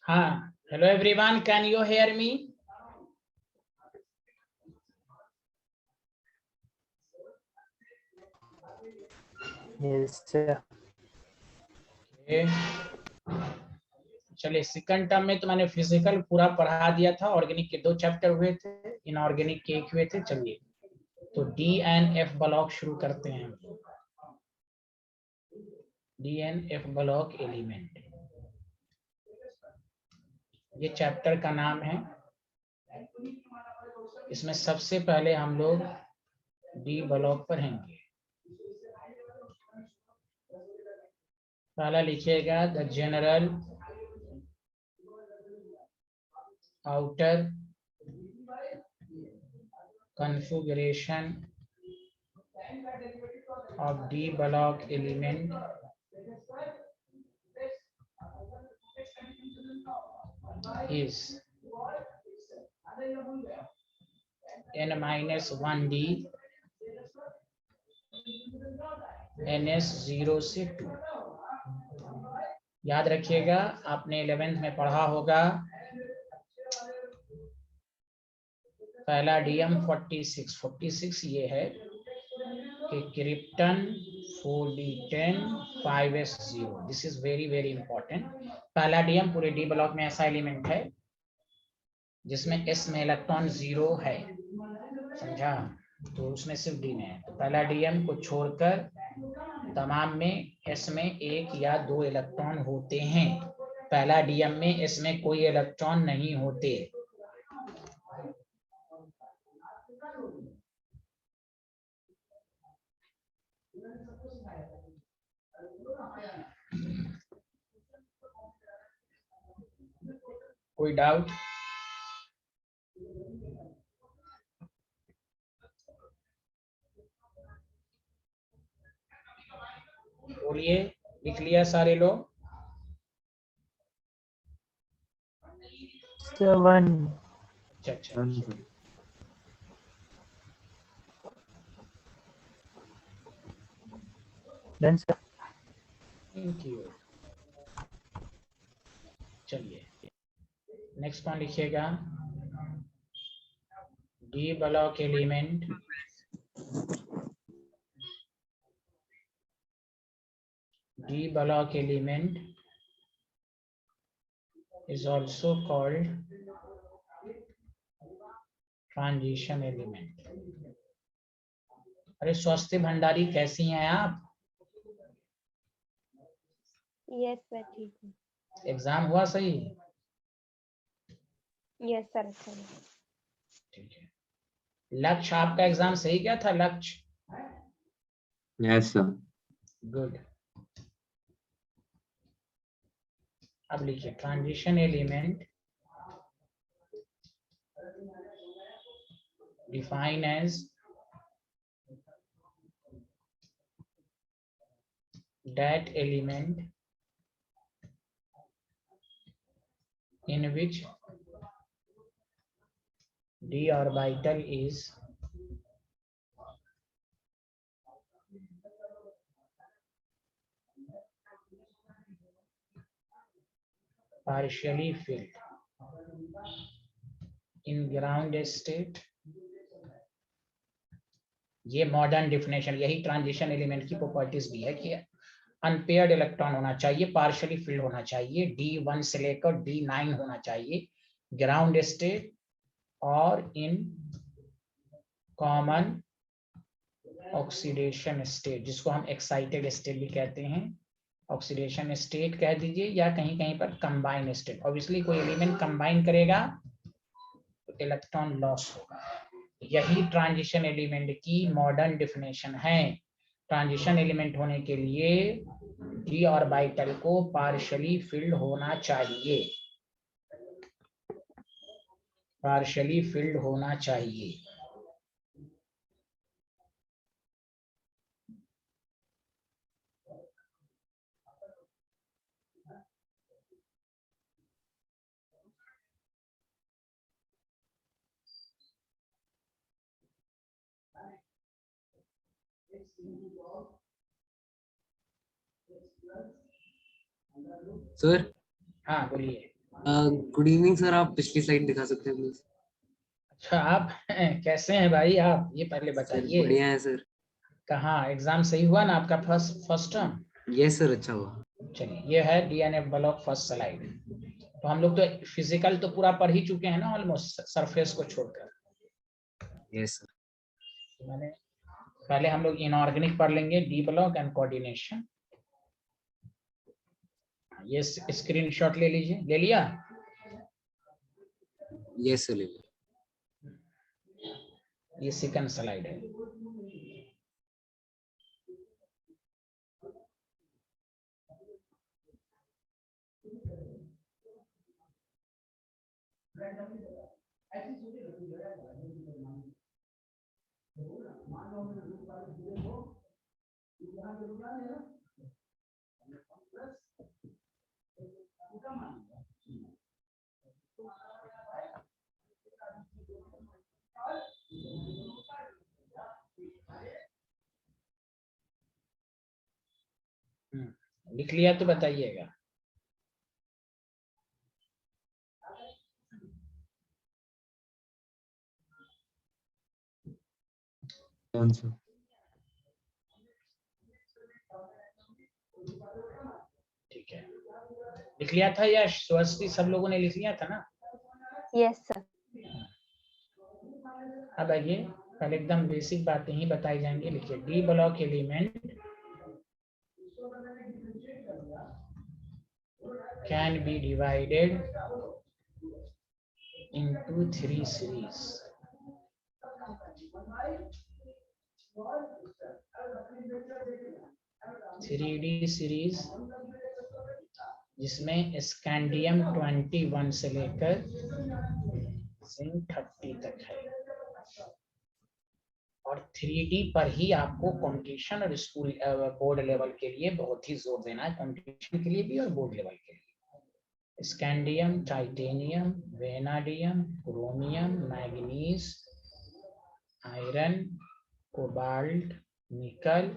हाँ, hello everyone, can you hear me? Yes, sir. Okay. चलिए, second term में तो मैंने फिजिकल पूरा पढ़ा दिया था, ऑर्गेनिक के 2 चैप्टर हुए थे, इनऑर्गेनिक के 1 हुए थे। चलिए, तो डी एंड एफ ब्लॉक शुरू करते हैं। D and F block element, ये चैप्टर का नाम है। इसमें सबसे पहले हम लोग डी ब्लॉक पढ़ेंगे। पहला लिखिएगा the general outer configuration of D block element is n-1D ns 0 से 2। याद रखिएगा, आपने 11th में पढ़ा होगा पहला डीएम 46 ये है कि krypton 4d10 5s0। This is very very important. पहला डीएम पूरे डी ब्लॉक में ऐसा एलिमेंट है जिसमें एस में इलेक्ट्रॉन 0 है, समझा? तो उसमें सिर्फ डी में है। तो पहला डीएम को छोड़कर तमाम में एस में 1 या 2 इलेक्ट्रॉन होते हैं। पहला डीएम में एस में कोई इलेक्ट्रॉन नहीं होते। कोई डाउट? बोलिए, लिख लिया सारे लोग? 7. अच्छा, Done, sir. Thank you. चलिए, नेक्स्ट कौन लिखिएगा? D block element is also called transition element. अरे स्वास्थ्य भंडारी, कैसी हैं आप? यस सर, ठीक है। एग्जाम हुआ सही? Yes sir, sir. ठीक है। लक्ष्य, आपका एग्जाम सही गया था? लक्ष्य? Yes sir. गुड। अब लिखिए transition element define as that element in which d orbital is partially filled in ground state। ये मॉडर्न डिफिनेशन, यही ट्रांजिशन एलिमेंट की प्रॉपर्टीज भी है कि अनपेयर्ड इलेक्ट्रॉन होना चाहिए, पार्शियली फिल्ड होना चाहिए, D1 से लेकर D9 होना चाहिए, ग्राउंड स्टेट और इन कॉमन ऑक्सीडेशन स्टेट, जिसको हम एक्साइटेड स्टेट भी कहते हैं, ऑक्सीडेशन स्टेट कह दीजिए, या कहीं कहीं पर कंबाइन स्टेट। ऑब्वियसली कोई एलिमेंट कंबाइन करेगा तो इलेक्ट्रॉन लॉस होगा। यही ट्रांजिशन एलिमेंट की मॉडर्न डिफिनेशन है। ट्रांजिशन एलिमेंट होने के लिए डी ऑर्बिटल को पार्शियली फिल्ड होना चाहिए, पार्शियली फिल्ड होना चाहिए। सर हाँ बोलिए। गुड इवनिंग सर, आप पिछली स्लाइड दिखा सकते हैं प्लीज? अच्छा आप कैसे हैं भाई आप, ये पहले सर बताइए। बढ़िया है सर। कहाँ एग्जाम सही हुआ ना आपका फर्स्ट टर्म? यस सर, अच्छा हुआ। चलिए ये है डीएनए ब्लॉक फर्स्ट स्लाइड। तो हम लोग तो फिजिकल तो पूरा पढ़ ही चुके हैं ना ऑलमोस्ट, सरफेस को छोड़कर। Yes sir. मैंने पहले हम लोग इनऑर्गेनिक पढ़ लेंगे, डी ब्लॉक एंड कोऑर्डिनेशन। ये स्क्रीनशॉट ले लीजिए, ले लिया? यस सर, ले लो। ये सेकंड स्लाइड है। लिख लिया तो बताइएगा। कौन सा? ठीक है, लिख लिया था या स्वस्ति सब लोगों ने लिख लिया था ना? Yes sir. अब आइए पहले एकदम बेसिक बातें ही बताई जाएंगी। लिखिए D block element can be divided into 3 series. Three D series जिसमें स्कैंडियम 21 से लेकर जिंक 30 तक है। और 3D पर ही आपको कंपटीशन और स्कूल बोर्ड लेवल के लिए बहुत ही जोर देना है, कंपटीशन के लिए भी और बोर्ड लेवल के लिए। Scandium, titanium, vanadium, chromium, manganese, iron, cobalt, निकल,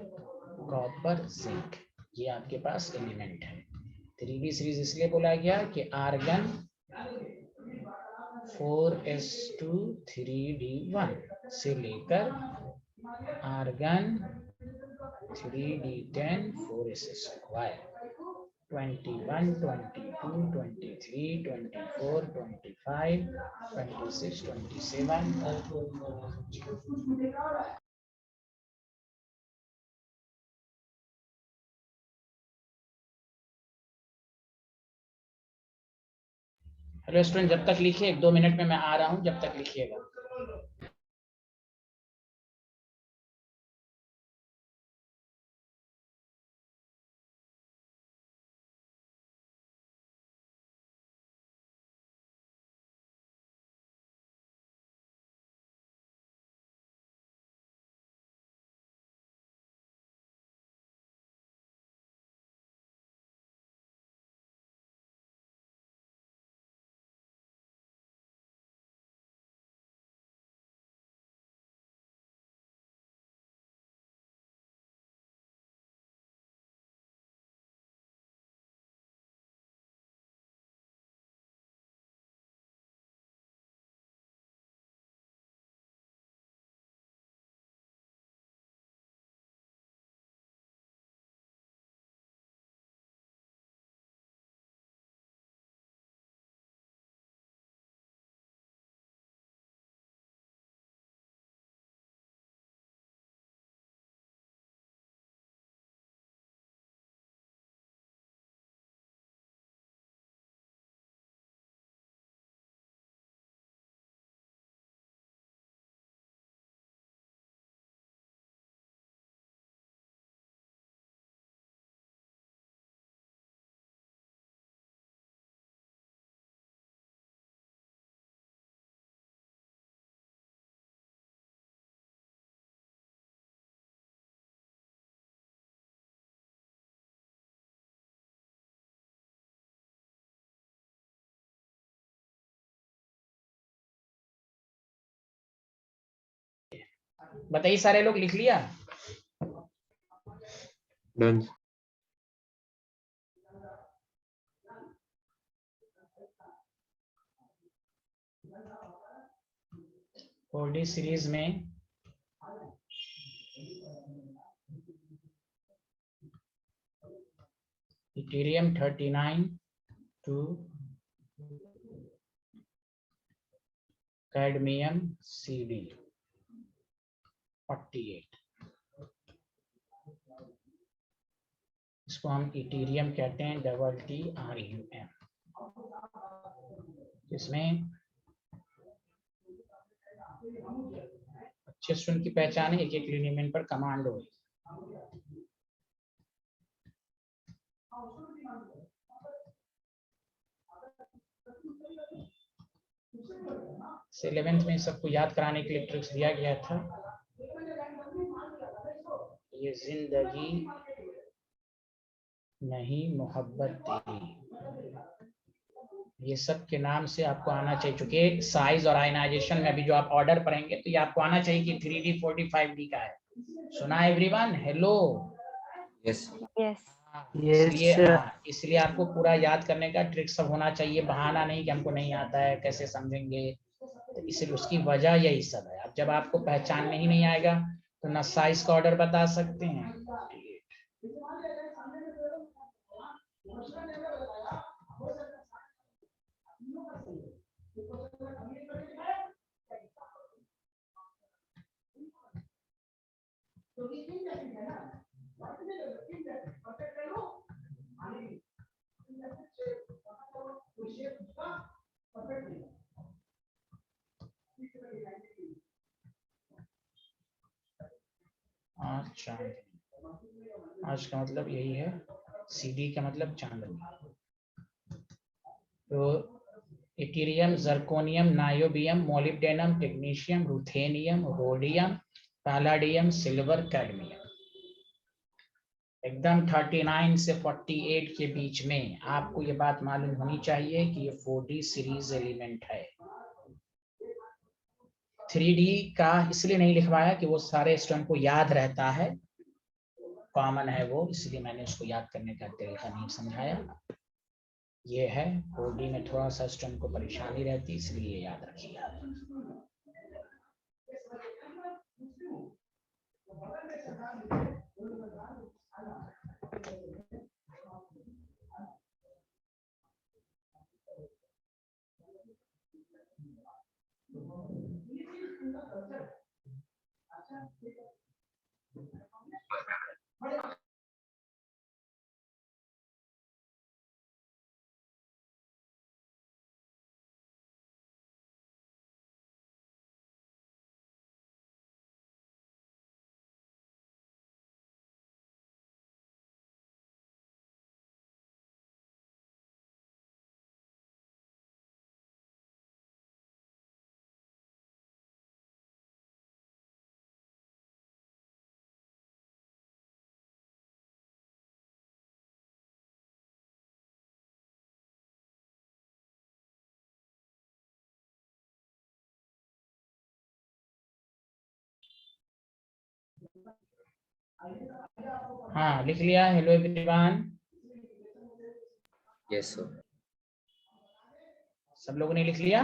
कॉपर, जिंक, ये आपके पास एलिमेंट है। 3D सीरीज इसलिए बोला गया कि आर्गन 4s2 3d1 से लेकर argon 3d10 4s2 21, 22, 23, 24, 25, 26, 27 hello student, जब तक लिखिए 1-2 मिनट में मैं आ रहा हूं, जब तक लिखिएगा। बताइए सारे लोग लिख लिया? डन। 4D सीरीज में इथेरियम 39 टू कैडमियम CD 48, इसको हम इथेरियम कहते हैं, TRUM। इसमें अच्छे स्टूडेंट की पहचान है, एक एक लिनेमेंट पर कमांड हो। से 11th में सबको याद कराने के लिए ट्रिक्स दिया गया था। ये जिंदगी नहीं मोहब्बत तेरी, ये सब के नाम से आपको आना चाहिए। चूंकि साइज और आयनाइजेशन में अभी जो आप ऑर्डर पढ़ेंगे तो ये आपको आना चाहिए कि 3D 4D 5D का है। सुना एवरीवन? हेलो। यस यस इसलिए आपको पूरा याद करने का ट्रिक सब होना चाहिए, बहाना नहीं कि हमको नहीं आता है कैसे समझेंगे। तो इसलिए उसकी वजह यही सब है। अब जब आपको पहचानने ही नहीं आएगा तो ना साइज का ऑर्डर बता सकते हैं। अच्छा, आज का मतलब यही है, CD का मतलब चांदनी। तो Ethereum, zirconium, niobium, molybdenum, technetium, ruthenium, rhodium, palladium, silver, cadmium. एकदम 39 से 48 के बीच में आपको ये बात मालूम होनी चाहिए कि ये 4D सीरीज एलिमेंट है। 3D का इसलिए नहीं लिखवाया कि वो सारे स्टूडेंट को याद रहता है, कॉमन है वो, इसलिए मैंने उसको याद करने का तरीका नहीं समझाया। ये है 4D में थोड़ा सा स्टूडेंट को परेशानी रहती, इसलिए याद रखिए। हाँ, लिख लिया? Hello everyone, yes sir. सब लोगों ने लिख लिया?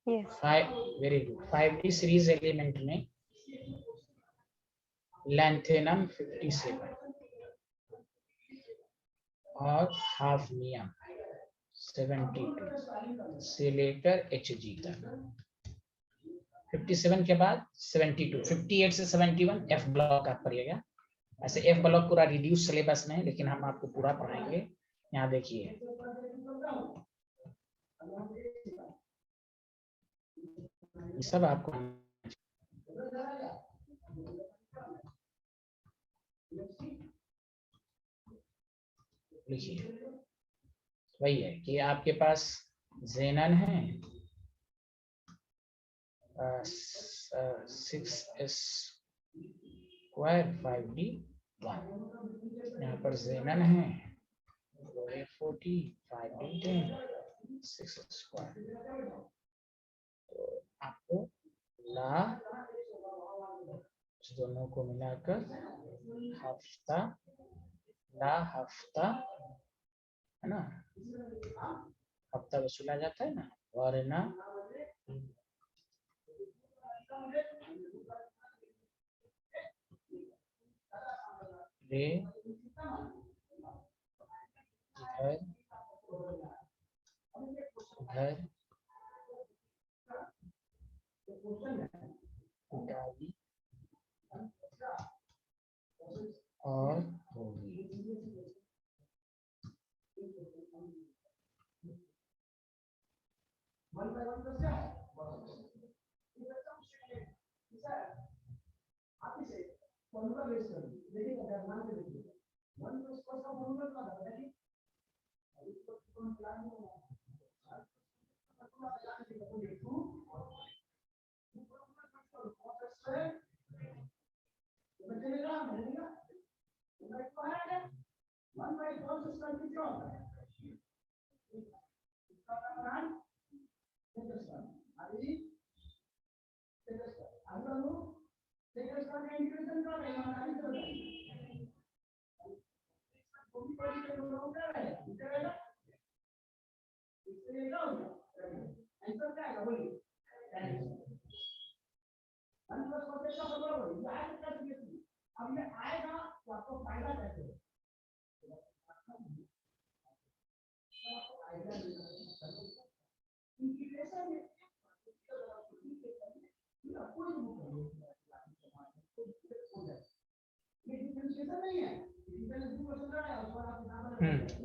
Yes very good. 5D series element में लैंथेनम 57 और हाफनियम 72 से लेकर Hg तक। 57 के बाद 72, 58 से 71 F ब्लॉक आप पढ़िएगा। ऐसे F ब्लॉक पूरा रिड्यूस सिलेबस में है, लेकिन हम आपको पूरा पढ़ाएंगे। यहाँ देखिए, ये सब आपको लिखिए। वही है कि आपके पास जेनन है 6s स्क्वायर 5D1, यहाँ पर जेनन है 40 5D10 6 स्क्वायर। तो आपको ला दोनों को मिलाकर हफ्ता, ला हफ्ता, है ना, हफ्ता वसूला जाता है ना, वरना रे घर घर डाली और होगी।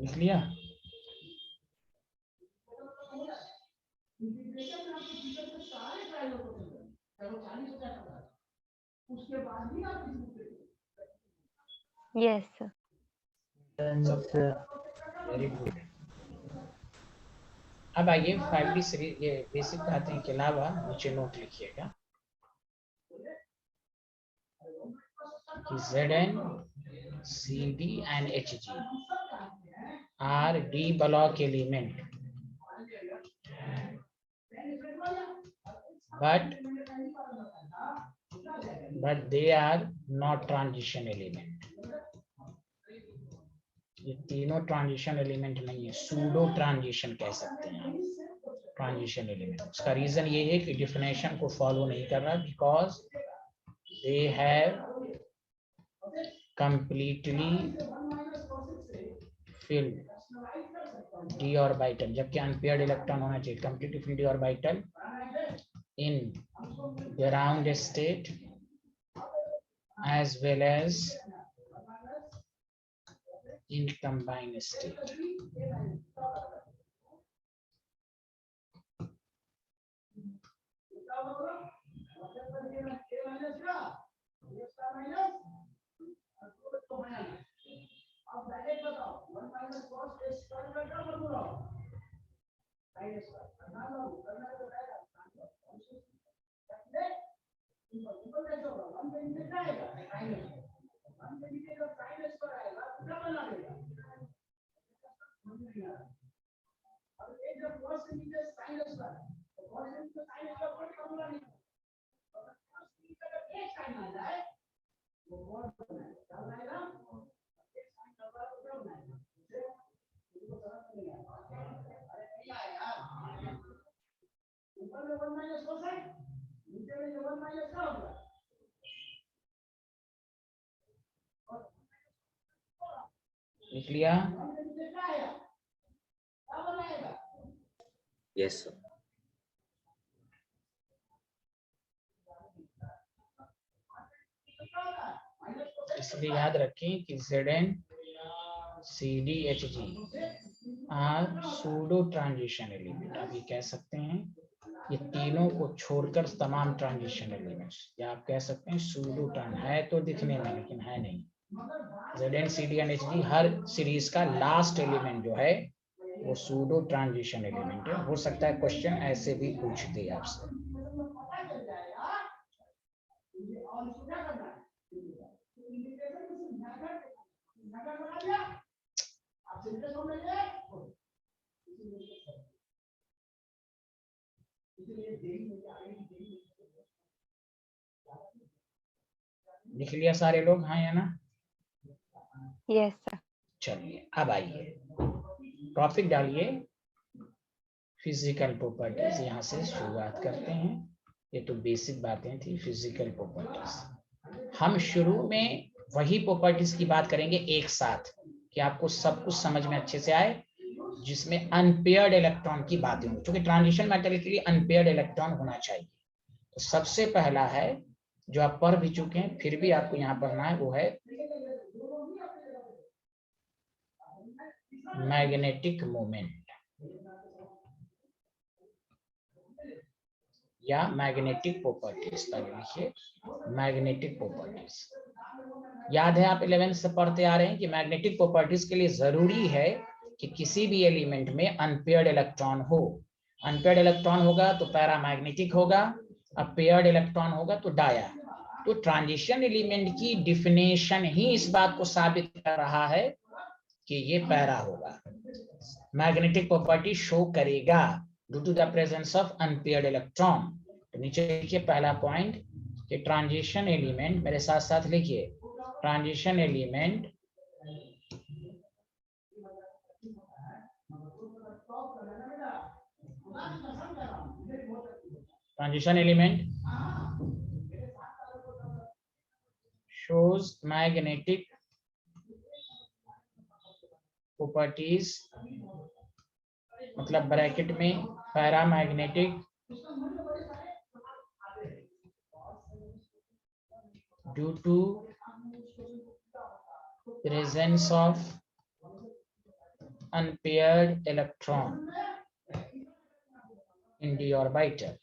लिख लिया। Yes, sir. Done, sir. Very good. अब आइए 5D सीरीज, ये बेसिक बातें के अलावा नीचे नोट लिखिएगा कि Zn, Cd and Hg are D block element, but they are not transition element. ये तीनों ट्रांजिशन एलिमेंट नहीं है, सूडो ट्रांजिशन कह सकते हैं आप ट्रांजिशन एलिमेंट। उसका रीजन ये है कि डिफिनेशन को फॉलो नहीं कर रहा, because they have completely filled d orbital, जबकि अनपेयर्ड इलेक्ट्रॉन होना चाहिए completely filled d orbital in ground state as well as in combined state. लिख लिया? Yes sir. इसलिए याद रखें कि Zn, Cd, Hg are pseudo transition element. आप ये कह सकते हैं ये तीनों को छोड़कर तमाम ट्रांजिशन एलिमेंट्स, या आप कह सकते हैं सूडो ट्रांज है तो दिखने में, लेकिन है नहीं। Zn, Cd and Hg her series का लास्ट एलिमेंट जो है वो सूडो ट्रांजिशन एलिमेंट है। हो सकता है क्वेश्चन ऐसे भी पूछ दे आपसे। लिख लिया सारे लोग, हाँ या ना? Yes sir. चलिए अब आइए टॉपिक डालिए फिजिकल प्रॉपर्टीज। यहाँ से शुरुआत करते हैं। ये तो बेसिक बातें थी, फिजिकल प्रॉपर्टीज। हम शुरू में वही प्रॉपर्टीज की बात करेंगे एक साथ कि आपको सब कुछ समझ में अच्छे से आए, जिसमें अनपेयर्ड इलेक्ट्रॉन की बातें होंगी, क्योंकि ट्रांजिशन मेटल के लिए अनपेयर्ड इलेक्ट्रॉन होना चाहिए। तो सबसे पहला है जो आप पढ़ भी चुके हैं, फिर भी आपको यहाँ पढ़ना है, वो है मैग्नेटिक मोमेंट या मैग्नेटिक प्रॉपर्टीज। पहले लिखिए मैग्नेटिक प्रॉपर्टीज। याद है आप 11th से पढ़ते आ रहे हैं कि मैग्नेटिक प्रॉपर्टीज के लिए जरूरी है कि किसी भी एलिमेंट में अनपेयर्ड इलेक्ट्रॉन हो। अनपेयर्ड इलेक्ट्रॉन होगा तो पैरामैग्नेटिक होगा, अब पेयर्ड इलेक्ट्रॉन होगा तो डाया। तो ट्रांजिशन एलिमेंट की डिफिनेशन ही इस बात को साबित कर रहा है कि ये पैरा होगा। मैग्नेटिक प्रॉपर्टी शो करेगा due to the presence of unpaired electron. तो नीचे लिखिए पहला पॉइंट कि ट्रांजिशन एलिमेंट, मेरे साथ साथ लिखिए, transition element shows magnetic properties, मतलब ब्रैकेट में paramagnetic due to presence of unpaired electron in d orbital.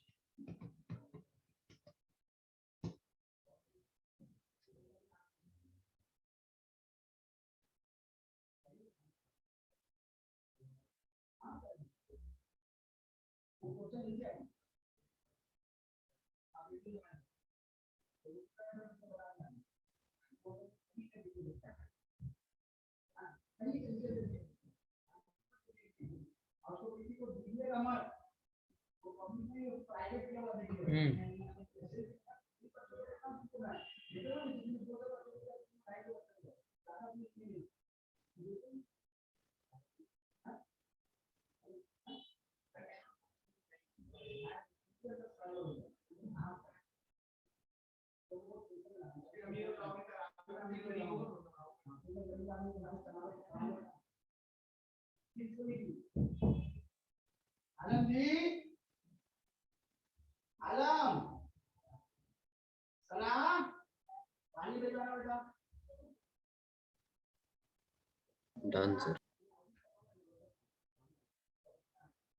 Done sir.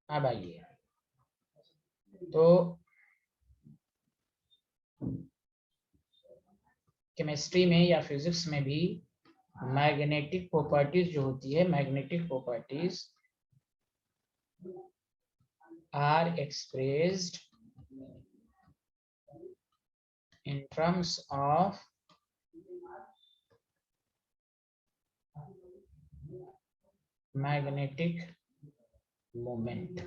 अब आइए, तो केमिस्ट्री में या फिजिक्स में भी मैग्नेटिक प्रॉपर्टीज जो होती है, magnetic properties are expressed in terms of magnetic moment।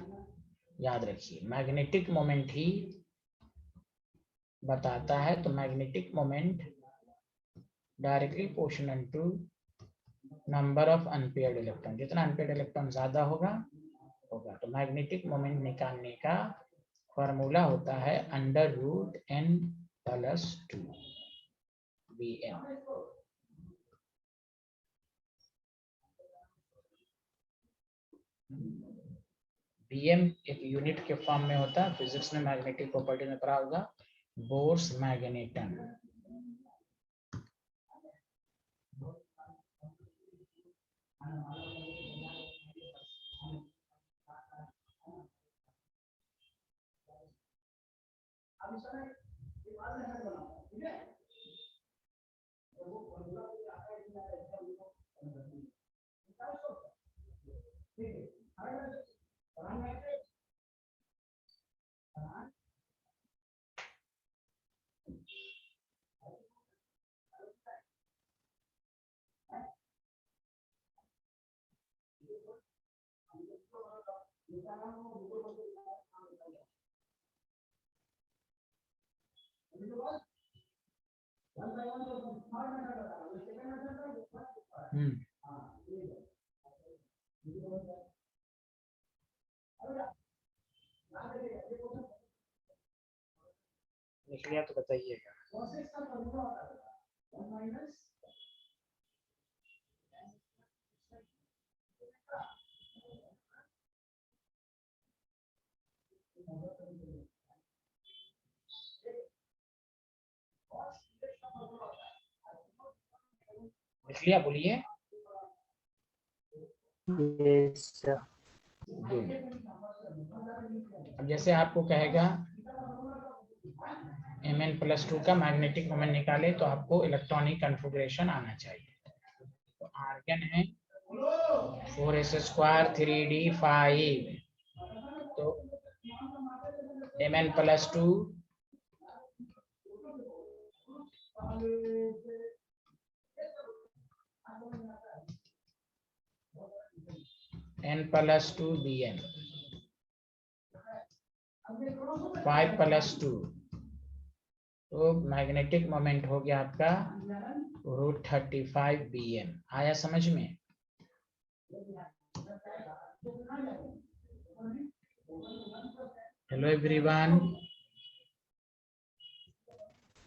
याद रखिए मैग्नेटिक मोमेंट ही बताता है। तो magnetic moment directly proportional to number of unpaired electron, जितना अनपेयर्ड इलेक्ट्रॉन ज्यादा होगा। तो मैग्नेटिक मोमेंट निकालने का फॉर्मूला होता है √n+2 Bm। Bm एक यूनिट के फॉर्म में होता है, फिजिक्स में मैग्नेटिक प्रॉपर्टी में पढ़ा होगा, बोर्स मैग्नेटन। लिख लिया तो बताइएगा। लिख लिया, बोलिए। Yes, sir. गुड। अब जैसे आपको कहेगा Mn+2 का मैग्नेटिक मोमेंट निकाले तो आपको इलेक्ट्रॉनिक कन्फिगरेशन आना चाहिए। तो आर्गन है 4s² 3d5, तो Mn+2 n+2 Bn 5+2, तो मैग्नेटिक मोमेंट हो गया आपका √35 Bm। आया समझ में? Hello everyone.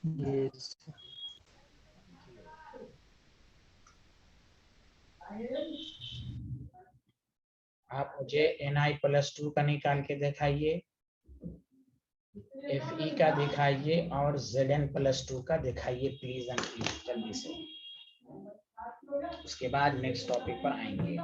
Yes. आप मुझे Ni+2 का निकाल के दिखाइए, Fe का दिखाइए और Zn+2 का दिखाइए प्लीज एंड प्लीज, जल्दी से। उसके बाद नेक्स्ट टॉपिक पर आएंगे।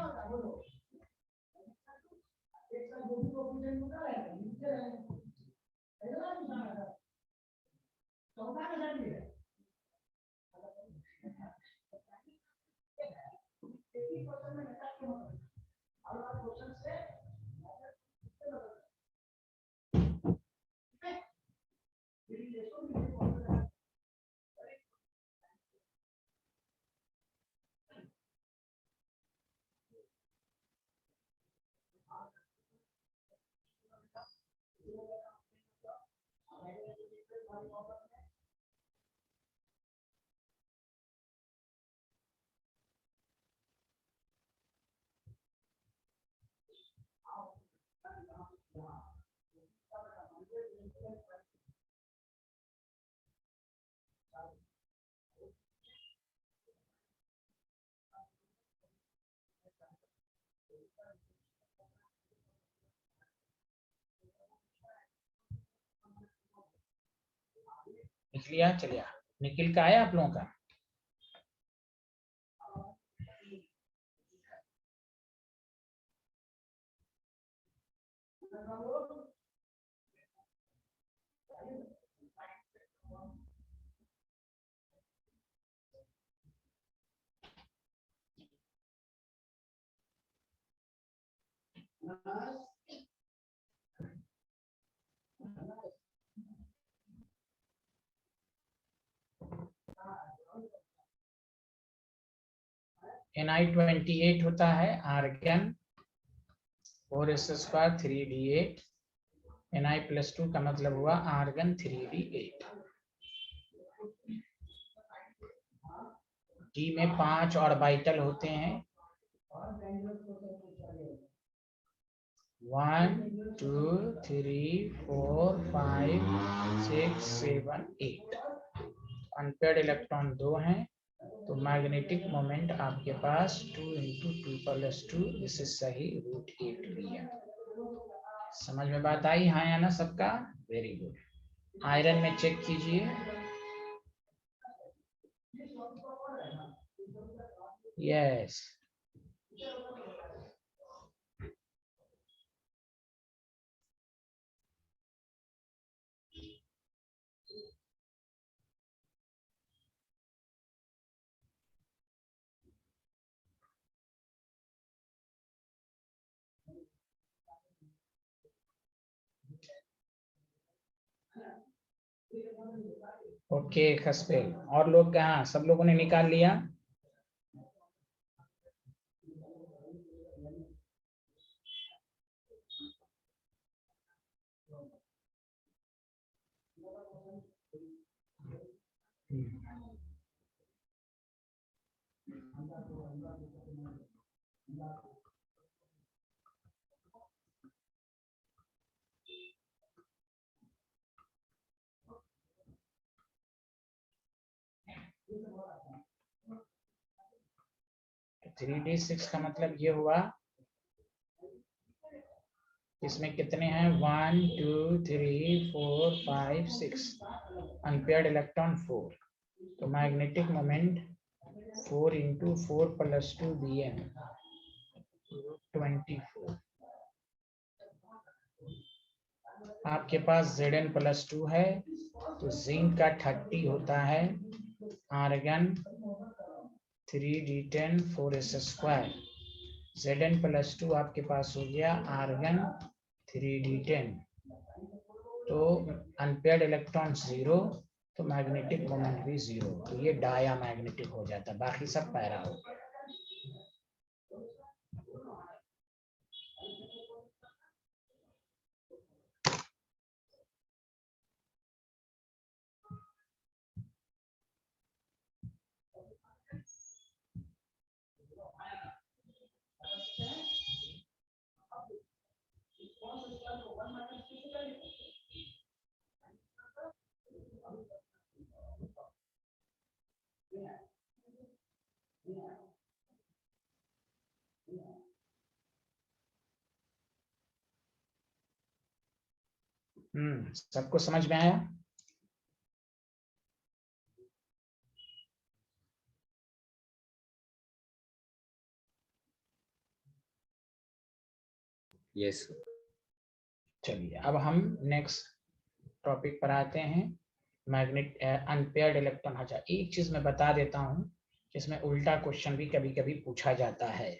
लिख लिया? चलिए, निकल का आया आप लोगों का? Ni28 होता है आर्गन 4s² 3d8। Ni+2 का मतलब हुआ आर्गन 3d8। D में 5 ऑर्बिटल होते हैं, 1 2 3 4 5 6 7 8। अनपेयर्ड इलेक्ट्रॉन 2 हैं, तो मैग्नेटिक मोमेंट आपके पास 2 × 2+2, दिस इज सही √8 Bm। समझ में बात आई? हाँ या ना सबका? Very good. आयरन में चेक कीजिए। यस। ओके खसपेल, और लोग कहाँ? सब लोगों ने निकाल लिया? 3d6 का मतलब ये हुआ, इसमें कितने हैं 1 2 3 4 5 6, अनपेयर्ड इलेक्ट्रॉन 4, तो मैग्नेटिक मोमेंट 4 × 4 + 2 Bm 24। आपके पास Zn+2 है, तो जिंक का 30 होता है, आर्गन 3d10 4s², Zn+2 आपके पास हो गया आर्गन 3d10, तो अनपेयर्ड इलेक्ट्रॉन 0, तो मैग्नेटिक मोमेंट भी 0, तो ये डाया मैग्नेटिक हो जाता है, बाकी सब पैरा होगा। सबको समझ में आया? यस। चलिए अब हम नेक्स्ट टॉपिक पर आते हैं, मैग्नेट अनपेयर्ड इलेक्ट्रॉन। अच्छा, एक चीज मैं बता देता हूँ, इसमें उल्टा क्वेश्चन भी कभी कभी पूछा जाता है,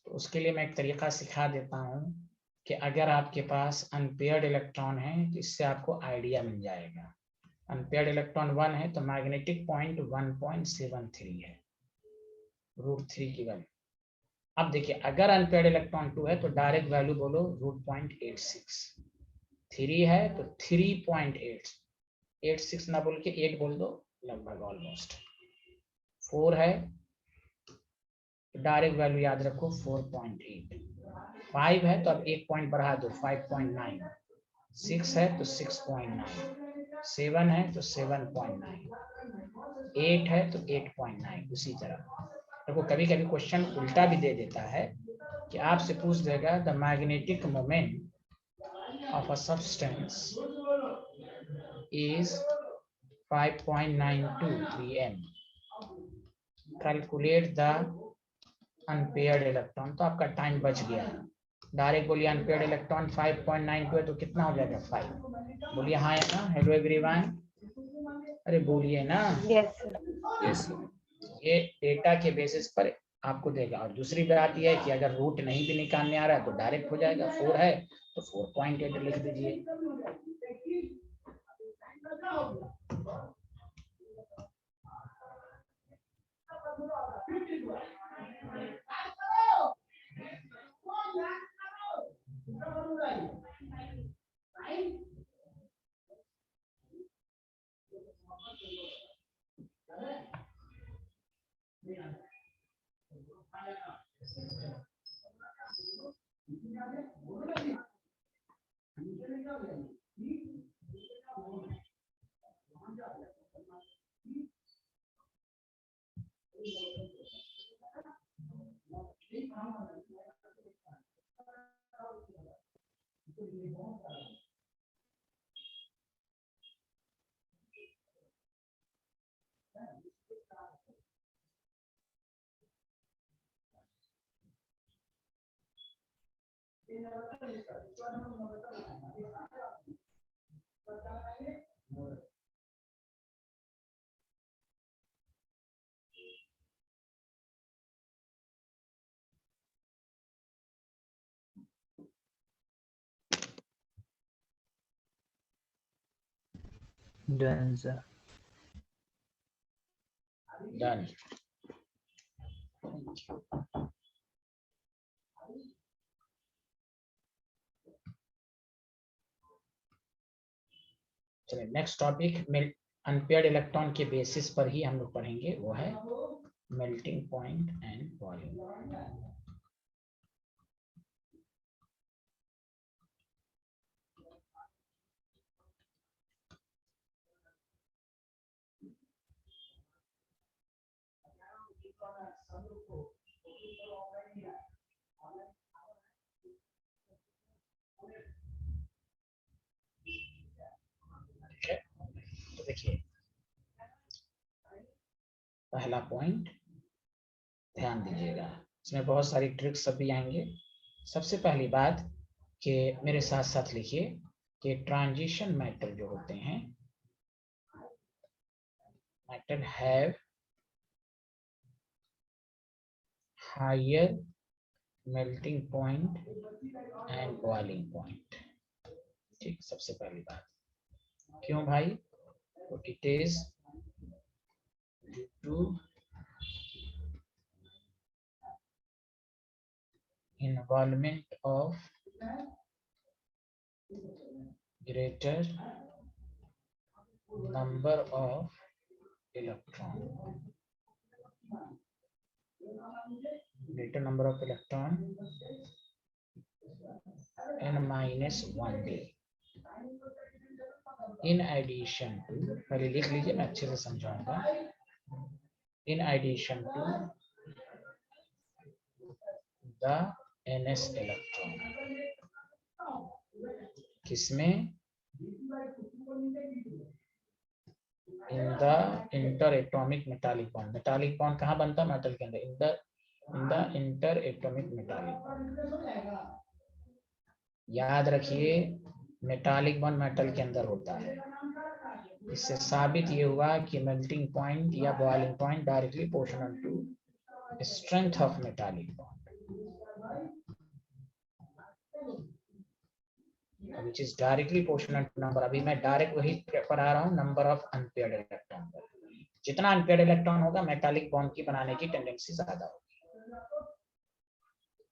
तो उसके लिए मैं एक तरीका सिखा देता हूँ कि अगर आपके पास अनपेयर्ड इलेक्ट्रॉन है तो इससे आपको आइडिया मिल जाएगा। अनपेयर्ड इलेक्ट्रॉन 1 है तो मैग्नेटिक पॉइंट 1.73 है, √3 की वैल्यू। अब देखिए, अगर अनपेयर्ड इलेक्ट्रॉन 2 है तो डायरेक्ट वैल्यू बोलो √0.86, 3 है तो 3.86 ना बोल के 8 बोल दो, लगभग ऑलमोस्ट। 4 है तो डायरेक्ट वैल्यू याद रखो 4.8, 5 है तो अब 1 पॉइंट बढ़ा दो 5.9, 6 है तो 6.9, 7 है तो 7.9, 8 है तो 8.9। उसी तरह देखो, कभी कभी क्वेश्चन उल्टा भी दे देता है कि आपसे पूछ देगा the magnetic moment of a substance is 5.92 Bm. Calculate the unpaired electron, तो आपका टाइम बच गया। डायरेक्ट बोलिए अनपेयर्ड इलेक्ट्रॉन 5.92 है तो कितना हो जाएगा 5, बोलिए हाँ या ना। हेलो एवरीवन, अरे बोलिए ना। Yes, sir. यस। ये डेटा के बेसिस पर आपको देगा। और दूसरी बात यह है कि अगर रूट नहीं भी निकालने आ रहा है तो डायरेक्ट हो जाएगा, 4 है तो 4.8 लिख दीजिए। Done, sir. डन। चलिए नेक्स्ट टॉपिक, अनपेयर्ड इलेक्ट्रॉन के बेसिस पर ही हम लोग पढ़ेंगे, वो है मेल्टिंग पॉइंट एंड वॉल्यूम। ठीक है, तो देखिए पहला पॉइंट ध्यान दीजिएगा, इसमें बहुत सारी ट्रिक्स अभी आएंगे। सबसे पहली बात कि मेरे साथ साथ लिखिए कि ट्रांजिशन मेटल जो होते हैं, metal have higher melting point and boiling point. ठीक, सबसे पहली बात क्यों भाई? तो it is due to involvement of greater number of electron, greater number of electron n-1d in addition to, पहले लिख लीजिए मैं अच्छे से समझाऊंगा, in addition to the ns electron, किसमें? in the interatomic metallic bond, metallic bond कहाँ बनता है मेटल के अंदर? in the interatomic metallic bond। याद रखिए मेटालिक बॉन्ड मेटल के अंदर होता है। इससे साबित ये हुआ कि मेल्टिंग पॉइंट या boiling point directly proportional to strength of metallic bond, which is directly proportional to number। अभी मैं डायरेक्ट वही पढ़ा रहा हूँ, नंबर ऑफ अनपेयर्ड इलेक्ट्रॉन। जितना अनपेयर्ड इलेक्ट्रॉन होगा मेटालिक बॉन्ड की बनाने की टेंडेंसी ज्यादा होगी।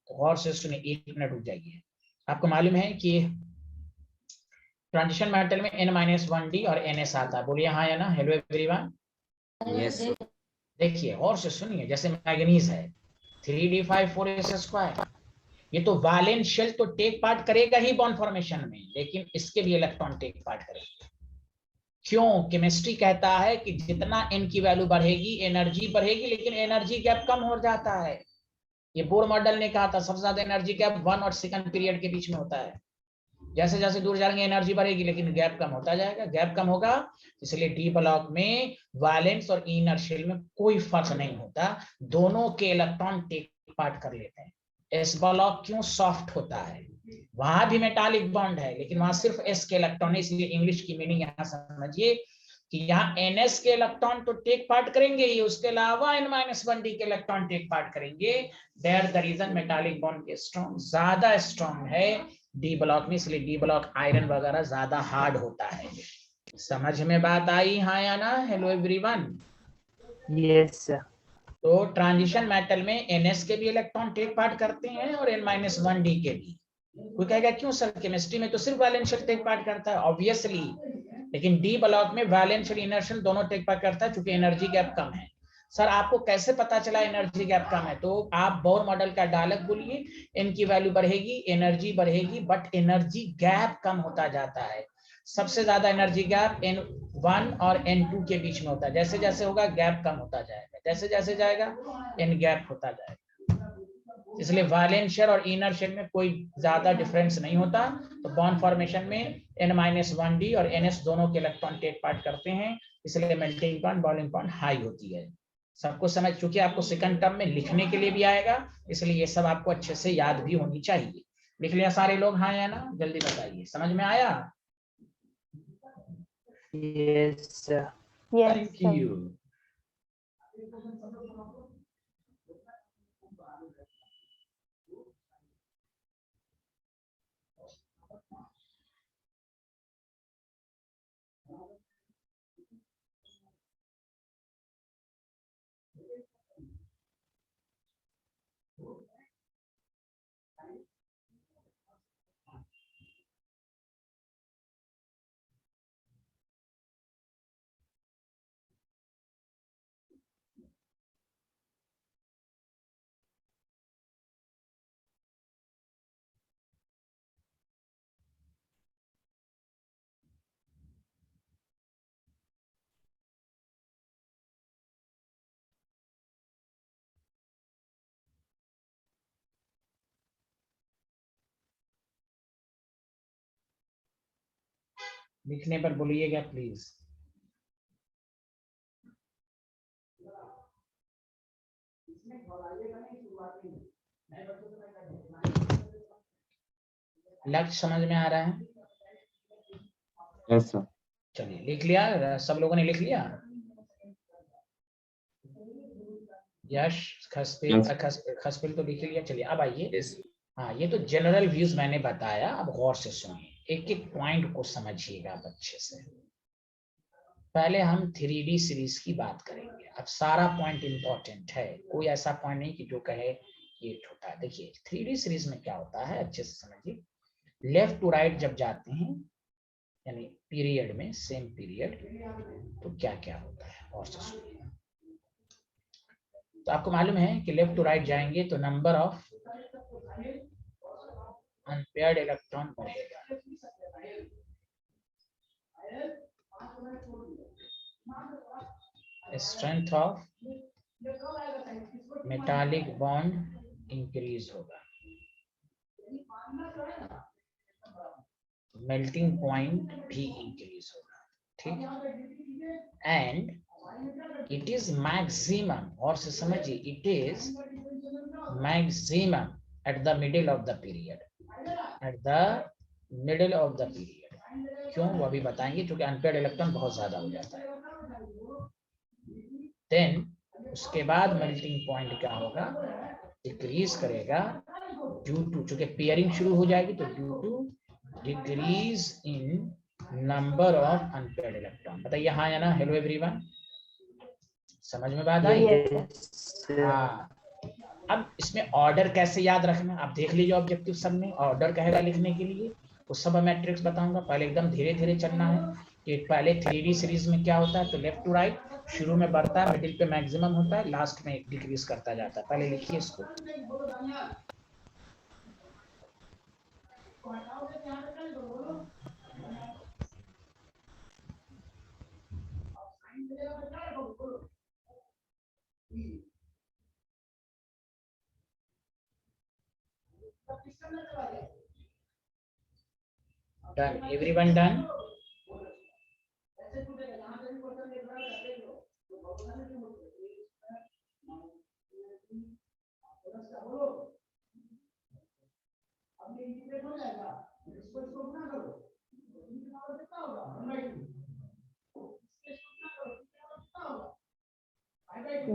तो गौर से सुनिए, 1 मिनट रुक जाइए। आपको मालूम है कि ट्रांजिशन मेटल में n-1d और ns आता है, बोलिए हाँ या ना। Hello everyone. यस देखिए और से सुनिए, जैसे मैग्नीज है 3d5 4s², ये तो वैलेंस शेल तो टेक पार्ट करेगा ही बॉन्ड फॉर्मेशन में, लेकिन इसके भी इलेक्ट्रॉन टेक पार्ट करेंगे। क्यों? केमिस्ट्री कहता है कि जितना n की वैल्यू बढ़ेगी एनर्जी बढ़ेगी, लेकिन एनर्जी गैप कम हो जाता है। ये बोर मॉडल ने कहा था सबसे ज्यादा एनर्जी गैप 1 और सेकंड पीरियड के बीच में होता है। जैसे जैसे दूर जाएंगे एनर्जी बढ़ेगी, लेकिन गैप कम होता जाएगा। गैप कम होगा, इसलिए डी ब्लॉक में वैलेंस और इनर शेल में कोई फर्क नहीं होता, दोनों के इलेक्ट्रॉन टेक पार्ट कर लेते हैं। एस ब्लॉक क्यों सॉफ्ट होता है? वहां भी मेटालिक बॉन्ड है, लेकिन वहां सिर्फ एस के इलेक्ट्रॉन है, इसलिए इंग्लिश की मीनिंग यहाँ समझिए कि यहाँ एनएस के इलेक्ट्रॉन तो टेक पार्ट करेंगे ही, उसके अलावा n-1d के इलेक्ट्रॉन टेक पार्ट करेंगे। There the reason metallic bond के स्ट्रॉन्ग ज्यादा स्ट्रॉन्ग है डी ब्लॉक में, इसलिए डी ब्लॉक आयरन वगैरह ज्यादा हार्ड होता है। समझ में बात आई हाँ या ना? Hello everyone. Yes sir. तो ट्रांजिशन मेटल में ns के भी इलेक्ट्रॉन टेक पार्ट करते हैं और n-1d के भी। कोई कहेगा क्यों सर, केमिस्ट्री में तो सिर्फ वैलेंस शेल टेक पार्ट करता है। ऑब्वियसली, लेकिन डी ब्लॉक में वैलेंस और इनर शेल दोनों टेक पार्ट करता है, क्योंकि एनर्जी गैप कम है। सर आपको कैसे पता चला एनर्जी गैप कम है? तो आप बोर मॉडल का डायलॉग बोलिए, एन की वैल्यू बढ़ेगी एनर्जी बढ़ेगी, बट एनर्जी गैप कम होता जाता है। सबसे ज्यादा एनर्जी गैप n1 और n2 के बीच में होता है। जैसे जैसे होगा गैप कम होता जाएगा, जैसे जैसे जाएगा n गैप होता जाएगा। इसलिए वैलेंस शेल और इनर शेल में कोई ज्यादा डिफरेंस नहीं होता। तो बॉन्ड फॉर्मेशन में n-1d और ns दोनों के इलेक्ट्रॉन टेक पार्ट करते हैं, इसलिए melting point boiling point high होती है। सबको समझ चुके? आपको सेकंड टर्म में लिखने के लिए भी आएगा, इसलिए ये सब आपको अच्छे से याद भी होनी चाहिए। लिख लिया सारे लोग हाँ या ना? जल्दी बताइए, समझ में आया? Yes sir. Yes, thank sir. You. लिखने पर बोलिएगा प्लीज। लक्ष्य समझ में आ रहा है? Yes sir. चलिए लिख लिया, सब लोगों ने लिख लिया? यश, खसपिल तो लिख लिया। चलिए अब आइए। Yes. हाँ, ये तो जनरल व्यूज मैंने बताया, अब गौर से सुनिए, एक एक पॉइंट को समझिएगा आप अच्छे से। पहले हम 3D सीरीज की बात करेंगे। अब सारा पॉइंट इंपॉर्टेंट है, कोई ऐसा पॉइंट नहीं कि जो कहे ये छोटा है। देखिए 3D सीरीज में क्या होता है, अच्छे से समझिए। लेफ्ट टू राइट जब जाते हैं, यानी पीरियड में, सेम पीरियड, तो क्या क्या होता है और से सुनिए। तो आपको मालूम है कि लेफ्ट टू राइट जाएंगे तो नंबर ऑफ अनपेयर्ड इलेक्ट्रॉन बढ़ेगा। Strength of metallic bond increase होगा। मेल्टिंग पॉइंट भी इंक्रीज होगा, ठीक। एंड इट इज मैक्सिमम, और से समझिए, it is maximum at the middle of the period, at the middle of the period. क्यों, वो अभी बताएंगे, क्योंकि अनपेयर्ड इलेक्ट्रॉन बहुत ज्यादा हो जाता है। देन उसके बाद मेल्टिंग पॉइंट क्या होगा, डिक्रीज करेगा ड्यू टू, चूंकि पेयरिंग शुरू हो जाएगी तो due to decrease in number of unpaired electron. बताइए हाँ या ना? हेलो एवरीवन, समझ में बात आई? Yes. हाँ। अब इसमें ऑर्डर कैसे याद रखना, आप देख लीजिए ऑब्जेक्टिव सब में ऑर्डर कहेगा लिखने के लिए, वो सब मैट्रिक्स बताऊंगा। पहले एकदम धीरे धीरे चलना है कि पहले 3D सीरीज में क्या होता है, तो लेफ्ट टू राइट शुरू में बढ़ता है, मिडिल पे मैक्सिमम होता है, लास्ट में डिक्रीज करता जाता है। पहले लिखिए इसको। Done, everyone done?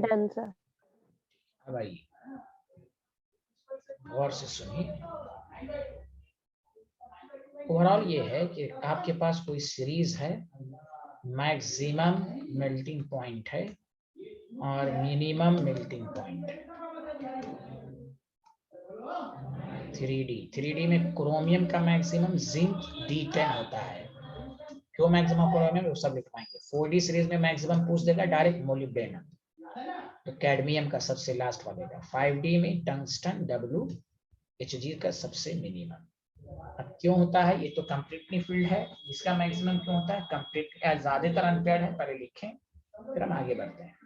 Done, sir. अब आइए गौर से सुनिए। ओवरऑल ये है कि आपके पास कोई सीरीज है, मैक्सिमम मेल्टिंग पॉइंट है और मिनिमम मेल्टिंग पॉइंट है। 3D में क्रोमियम का मैक्सिमम जिंक D10 होता है। क्यों मैक्सिमम क्रोमियम, वो सब लिख पाएंगे। 4D सीरीज में मैक्सिमम पूछ देगा डायरेक्ट मोलिब्डेनम, तो कैडमियम का सबसे लास्ट वालेगा। 5D में टंगस्टन WHG का सबसे मिनिमम। अब क्यों होता है, ये तो कंप्लीटली फील्ड है, इसका मैक्सिमम क्यों होता है, कंप्लीट ज्यादातर अनपेयर्ड है, पहले लिखें फिर हम आगे बढ़ते हैं।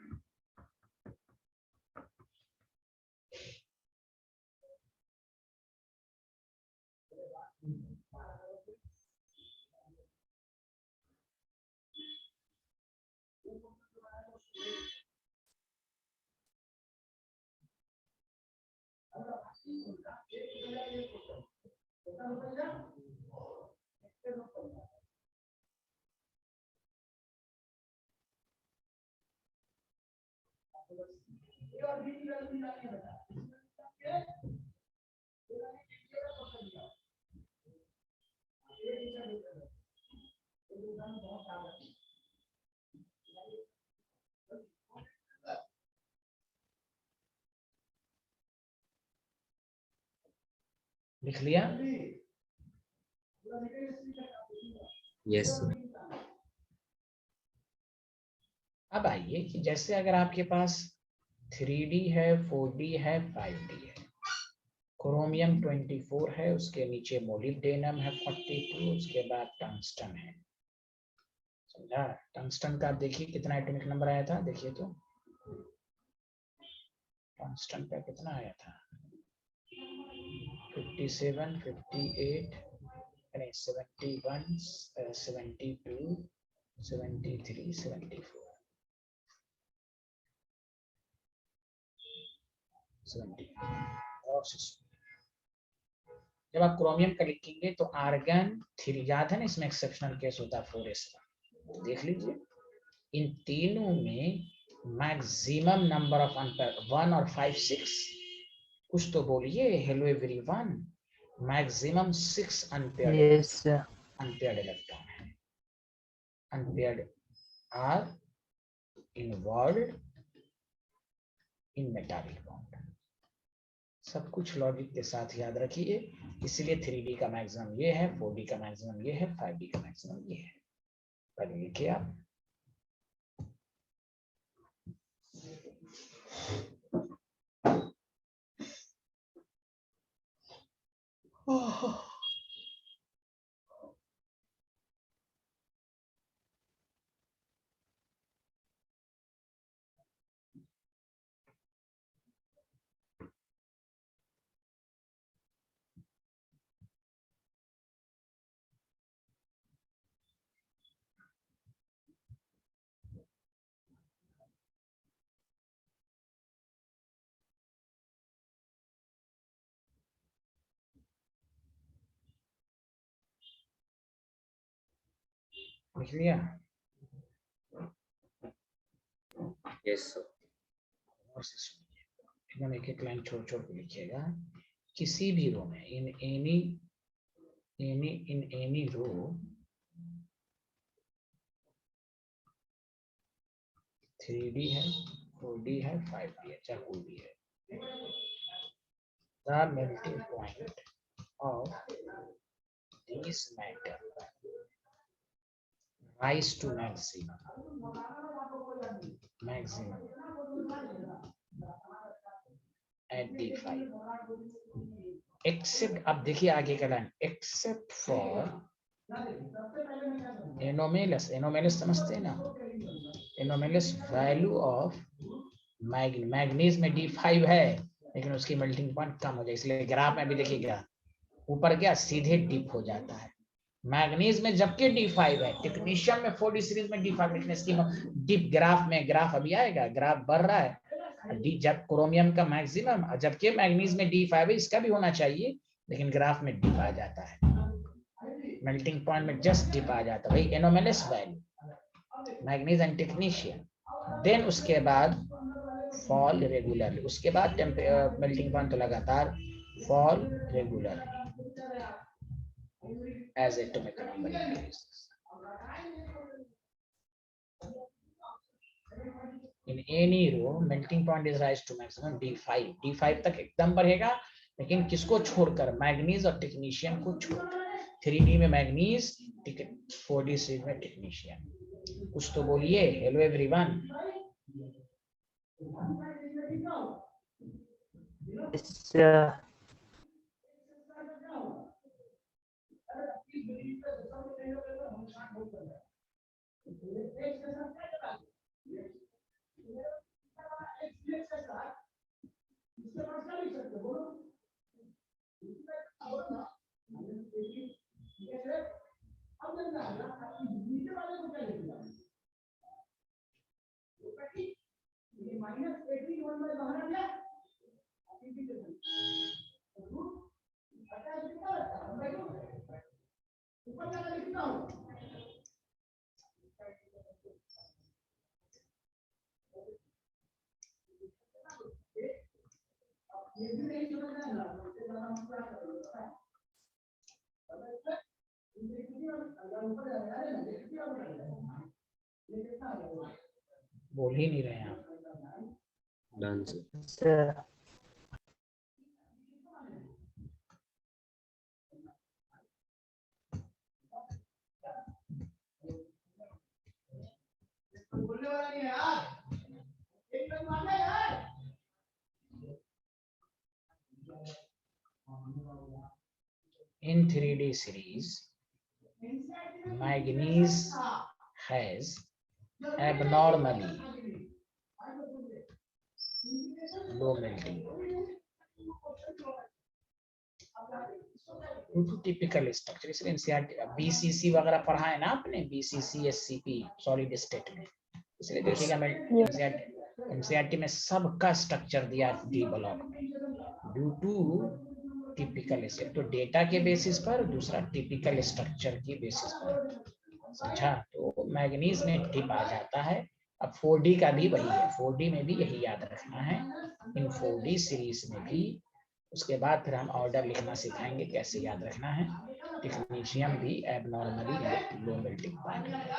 लिख लिया? Yes, sir. अब आइए कि जैसे अगर आपके पास 3D है, 4D है, 5D है, क्रोमियम 24 है, उसके नीचे मोलिब्डेनम है 42, उसके बाद टंगस्टन है। समझा? टंगस्टन का देखिए कितना एटॉमिक नंबर आया था, देखिए तो टंगस्टन का कितना आया था, 57, 58, यानी 71, 72, 73, 74, 70 और 60। जब आप क्रोमियम का लिखेंगे तो आर्गन 3 याद है ना, इसमें एक्सेप्शनल केस होता है 4s का, देख लीजिए। इन तीनों में मैक्सिमम नंबर ऑफ अनपेयर 1 और 5 6, कुछ तो बोलिए। Hello everyone, maximum 6 unpaired Yes, sir. Unpaired electron है। Unpaired are involved in metallic bond. सब कुछ लॉजिक के साथ याद रखिए। इसलिए 3D का मैक्सिमम ये है, 4D का मैक्सिमम ये है, 5D का मैक्सिमम ये है। पहले लिखिए आप। लिख लिया? Yes sir. और से सुनिए, एकदम एक एक लाइन छोड़ छोड़ के लिखिएगा। किसी भी रो में in any row three d है, 4D है, 5D है, चाहे कोई भी है, the melting point of this matter rise to maximum at D5 except, अब देखिए आगे का line, except for anomalous, anomalous समझते हैं ना, anomalous value of मैग्नीज में D5 है, लेकिन उसकी मेल्टिंग पॉइंट कम हो जाए, इसलिए ग्राफ में भी देखिएगा ऊपर क्या सीधे डिप हो जाता है। मैग्नीज में जबकि D5 है, टेक्नीशियन में 4D सीरीज में D5, लेकिन इसकी डिप ग्राफ में, ग्राफ अभी आएगा, ग्राफ बढ़ रहा है। जब क्रोमियम का मैक्सिमम, जबकि मैग्नीज में D5 है, इसका भी होना चाहिए, लेकिन ग्राफ में डिप आ जाता है, मेल्टिंग पॉइंट में जस्ट डिप आ जाता है। भाई anomalous value manganese and technetium, then उसके बाद फॉल रेगुलरली, उसके बाद मेल्टिंग पॉइंट तो लगातार fall regularly as atomic number increases. In any row, melting point is rise to maximum D5. D5 तक एकदम बढ़ेगा, लेकिन किसको छोड़कर? मैग्नीज और टेक्नीशियन को छोड़कर। 3D में मैग्नीज, 4D सीरीज में टेक्नीशियन। कुछ तो बोलिए। Hello everyone. Yes, sir. बोल ही नहीं रहे हैं आप। Done sir. Sir. In 3D series, manganese has abnormally low melting. Typical structure, इसलिए एनसीईआरटी बीसीसी वगैरह पढ़ा है ना आपने, बीसीसी एससीपी सॉलिड स्टेट में, इसलिए देखिएगा मैं एनसीईआरटी में सबका स्ट्रक्चर दिया डी ब्लॉक में ड्यू टू टिपिकल स्ट्रक्चर, तो डेटा के बेसिस पर, दूसरा टिपिकल स्ट्रक्चर की बेसिस पर, समझा। तो मैग्नीज में टिप आ जाता है। अब 4D का भी वही है, 4D में भी यही याद रखना है, इन 4D सीरीज में भी। उसके बाद फिर हम ऑर्डर लिखना सिखाएंगे कैसे याद रखना है। टेक्नीशियम भी एबनॉर्मली लो मेल्टिंग पॉइंट है।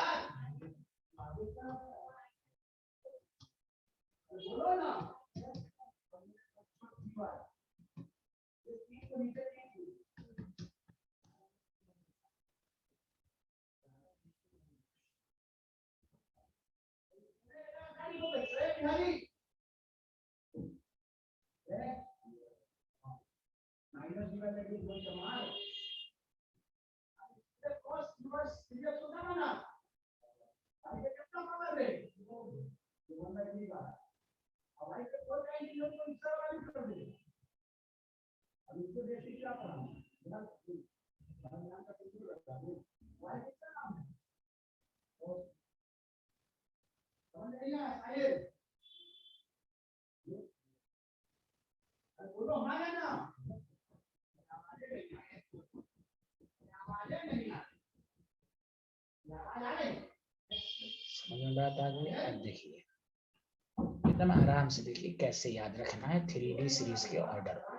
समझ में बात आ गई। अब देखिए एकदम आराम से देखिए कैसे याद रखना है 3D सीरीज के ऑर्डर को।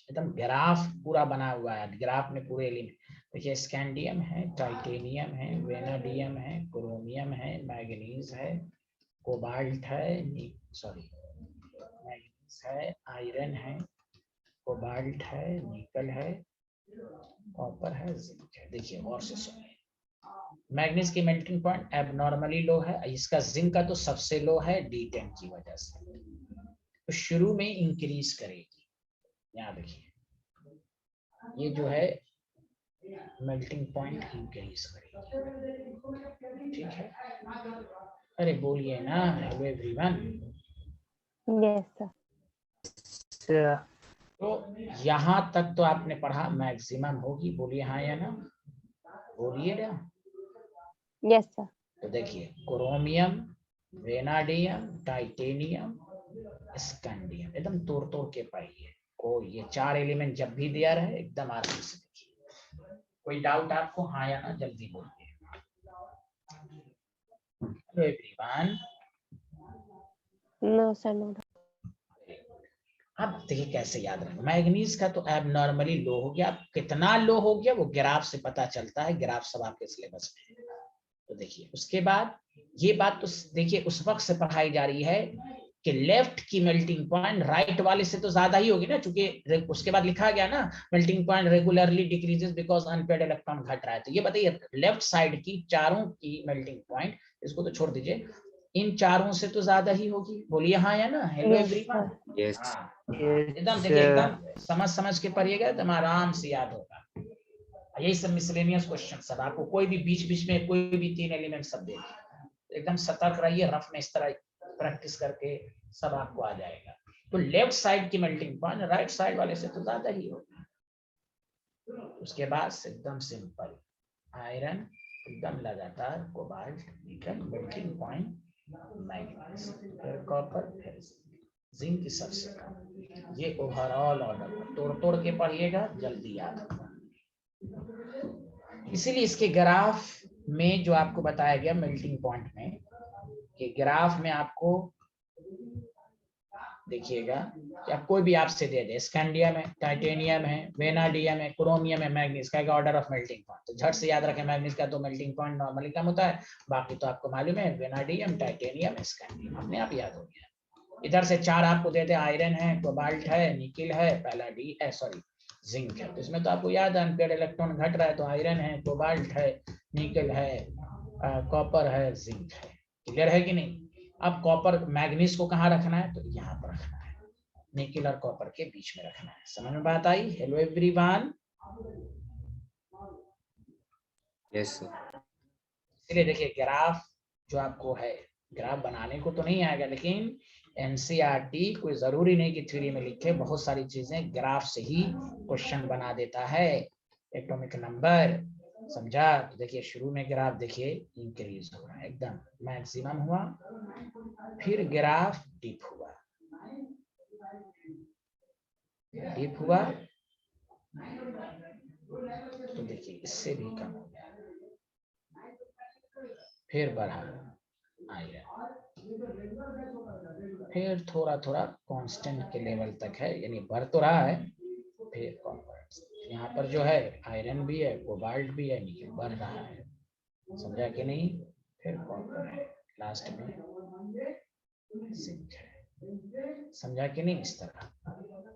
एकदम ग्राफ पूरा बना हुआ है, ग्राफ में पूरे एलिमेंट देखिए, स्कैंडियम है, टाइटेनियम है, वेनाडियम है, क्रोमियम है, मैग्नीज है, कोबाल्ट है, मैग्नीज है, आयरन है, कोबाल्ट है, निकल है, कॉपर है, जिंक है। देखिए और से सुनिए, मैग्नीज की मेल्टिंग पॉइंट एबनॉर्मली लो है, इसका जिंक का तो सबसे लो है D10 की वजह से, तो शुरू में इंक्रीज करेगी। यहाँ देखिए ये जो है मेल्टिंग पॉइंट इंक्रीज करेगी, ठीक है। अरे बोलिए ना, हेलो एवरीवन। Yes, sir. तो यहाँ तक तो आपने पढ़ा, मैक्सिमम होगी, बोलिए हाँ या ना, बोलिए ना। Yes, sir. तो देखिए क्रोमियम, वेनाडियम, टाइटेनियम, स्कैंडियम, एकदम तोड़ तोड़ के पढ़िए। को ये 4 एलिमेंट जब भी दिया रहे एकदम आराम से देखिए। कोई डाउट आपको, हाँ या ना, जल्दी बोलिए। Hello everyone. No, sir, no. अब देखिए कैसे याद रखें, मैग्नीज का तो एबनॉर्मली लो हो गया, अब कितना लो हो गया वो ग्राफ से पता चलता है, ग्राफ सब आपके सिलेबस में है। तो देखिए उसके बाद ये बात तो देखिए उस वक्त से पढ़ाई जा रही है कि लेफ्ट की मेल्टिंग पॉइंट राइट वाले से तो ज्यादा ही होगी ना, चूंकि उसके बाद लिखा गया ना melting point regularly decreases because unpaired electron घट रहा है। तो ये बताइए लेफ्ट साइड की चारों की मेल्टिंग पॉइंट, इसको तो छोड़ दीजिए, इन चारों से तो ज्यादा ही होगी, बोलिए हाँ या ना। Hello Yes, everyone. sir. Yes एकदम देखिए, एकदम समझ के पढ़िएगा तो आराम से याद होगा। यही सब मिसलेनियस क्वेश्चन सब आपको, कोई भी बीच बीच में कोई भी 3 एलिमेंट सब दे, एकदम सतर्क रहिए, रफ में इस तरह प्रैक्टिस करके सब आपको आ जाएगा। तो लेफ्ट साइड की मेल्टिंग पॉइंट राइट साइड वाले से तो ज्यादा ही होगा। उसके बाद एकदम सिंपल आयरन एकदम लगातार, कोबाल्ट, निकल, मेल्टिंग पॉइंट मैग्नीज, फिर कॉपर, फिर जिंक की सबसे कम। ये ओवरऑल ऑर्डर तोड़ तोड़ के पढ़िएगा, जल्दी याद होगा। इसीलिए इसके ग्राफ में जो आपको बताया गया मेल्टिंग पॉइंट में, कि ग्राफ में आपको देखिएगा कि आप कोई भी आपसे दे दे, स्कैंडियम है, टाइटेनियम है, वेनाडियम है, क्रोमियम है, मैग्नीज का ऑर्डर ऑफ मेल्टिंग पॉइंट, तो झट से याद रखें मैग्नीज का तो मेल्टिंग पॉइंट नॉर्मली कम होता है, बाकी तो आपको मालूम है वेनाडियम, टाइटेनियम, स्कैंडियम, अपने आप याद हो गया। इधर से 4 आपको दे दे, आयरन है, कोबाल्ट है, निकिल है, पहला डी है, सॉरी जिंक है, तो इसमें तो आपको याद है अनपेड इलेक्ट्रॉन घट रहा है, तो आयरन है, कोबाल्ट है, निकल है, कॉपर है, जिंक है। क्लियर है कि नहीं। अब कॉपर मैग्नीज को कहाँ रखना है, तो यहाँ पर रखना है, निकिल और कॉपर के बीच में रखना है। समझ में बात आई। Hello everyone. Yes sir. इसलिए देखिए ग्राफ जो आपको है ग्राफ बनाने को तो नहीं आएगा, लेकिन एनसीईआरटी कोई जरूरी नहीं कि थ्योरी में लिखे, बहुत सारी चीजें ग्राफ से ही क्वेश्चन बना देता है। एटॉमिक नंबर समझा? तो देखिए शुरू में ग्राफ देखिए इंक्रीज हो रहा है, एकदम मैक्सिमम हुआ, फिर ग्राफ डिप हुआ, डिप हुआ, तो देखिए इससे भी कम हो गया, फिर बढ़ा आया, फिर थोड़ा थोड़ा कांस्टेंट के लेवल तक है, यानी बढ़ तो रहा है, फिर यहाँ पर जो है आयरन भी है, कोबाल्ट भी है, निकल बढ़ रहा है, समझा कि नहीं? फिर कॉपर है, लास्ट में जिंक है, समझा कि नहीं? इस तरह।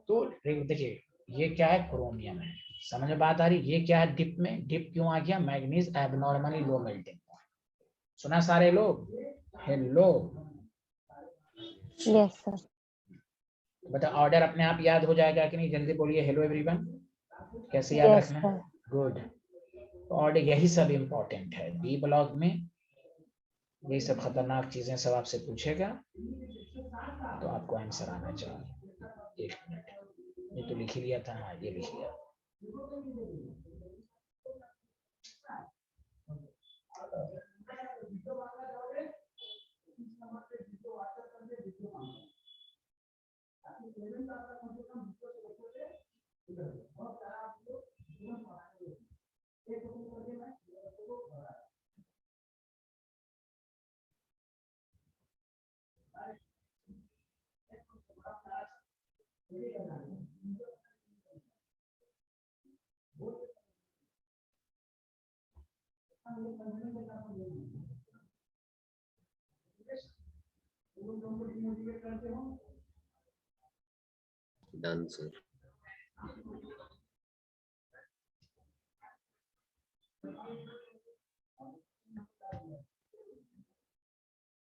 तो देखिए ये क्या है, क्रोमियम है, समझ में बात आ रही? ये क्या है डिप में, डिप क्यों आ गया? Manganese abnormally low melting point, सुना सारे लोग? Hello, yes sir. बता ऑर्डर अपने आप याद हो जाएगा कि नहीं? जल्दी बोलिए हेलो एवरीवन, कैसे याद यस रखना? सर। गुड। ऑर्डर यही सब इम्पोर्टेंट है, बी ब्लॉक में यही सब खतरनाक चीजें सब आपसे पूछेगा, तो आपको आंसर आना चाहिए। एक मिनट, ये तो लिख ही लिया था, हाँ ये लिख लिया। Done sir.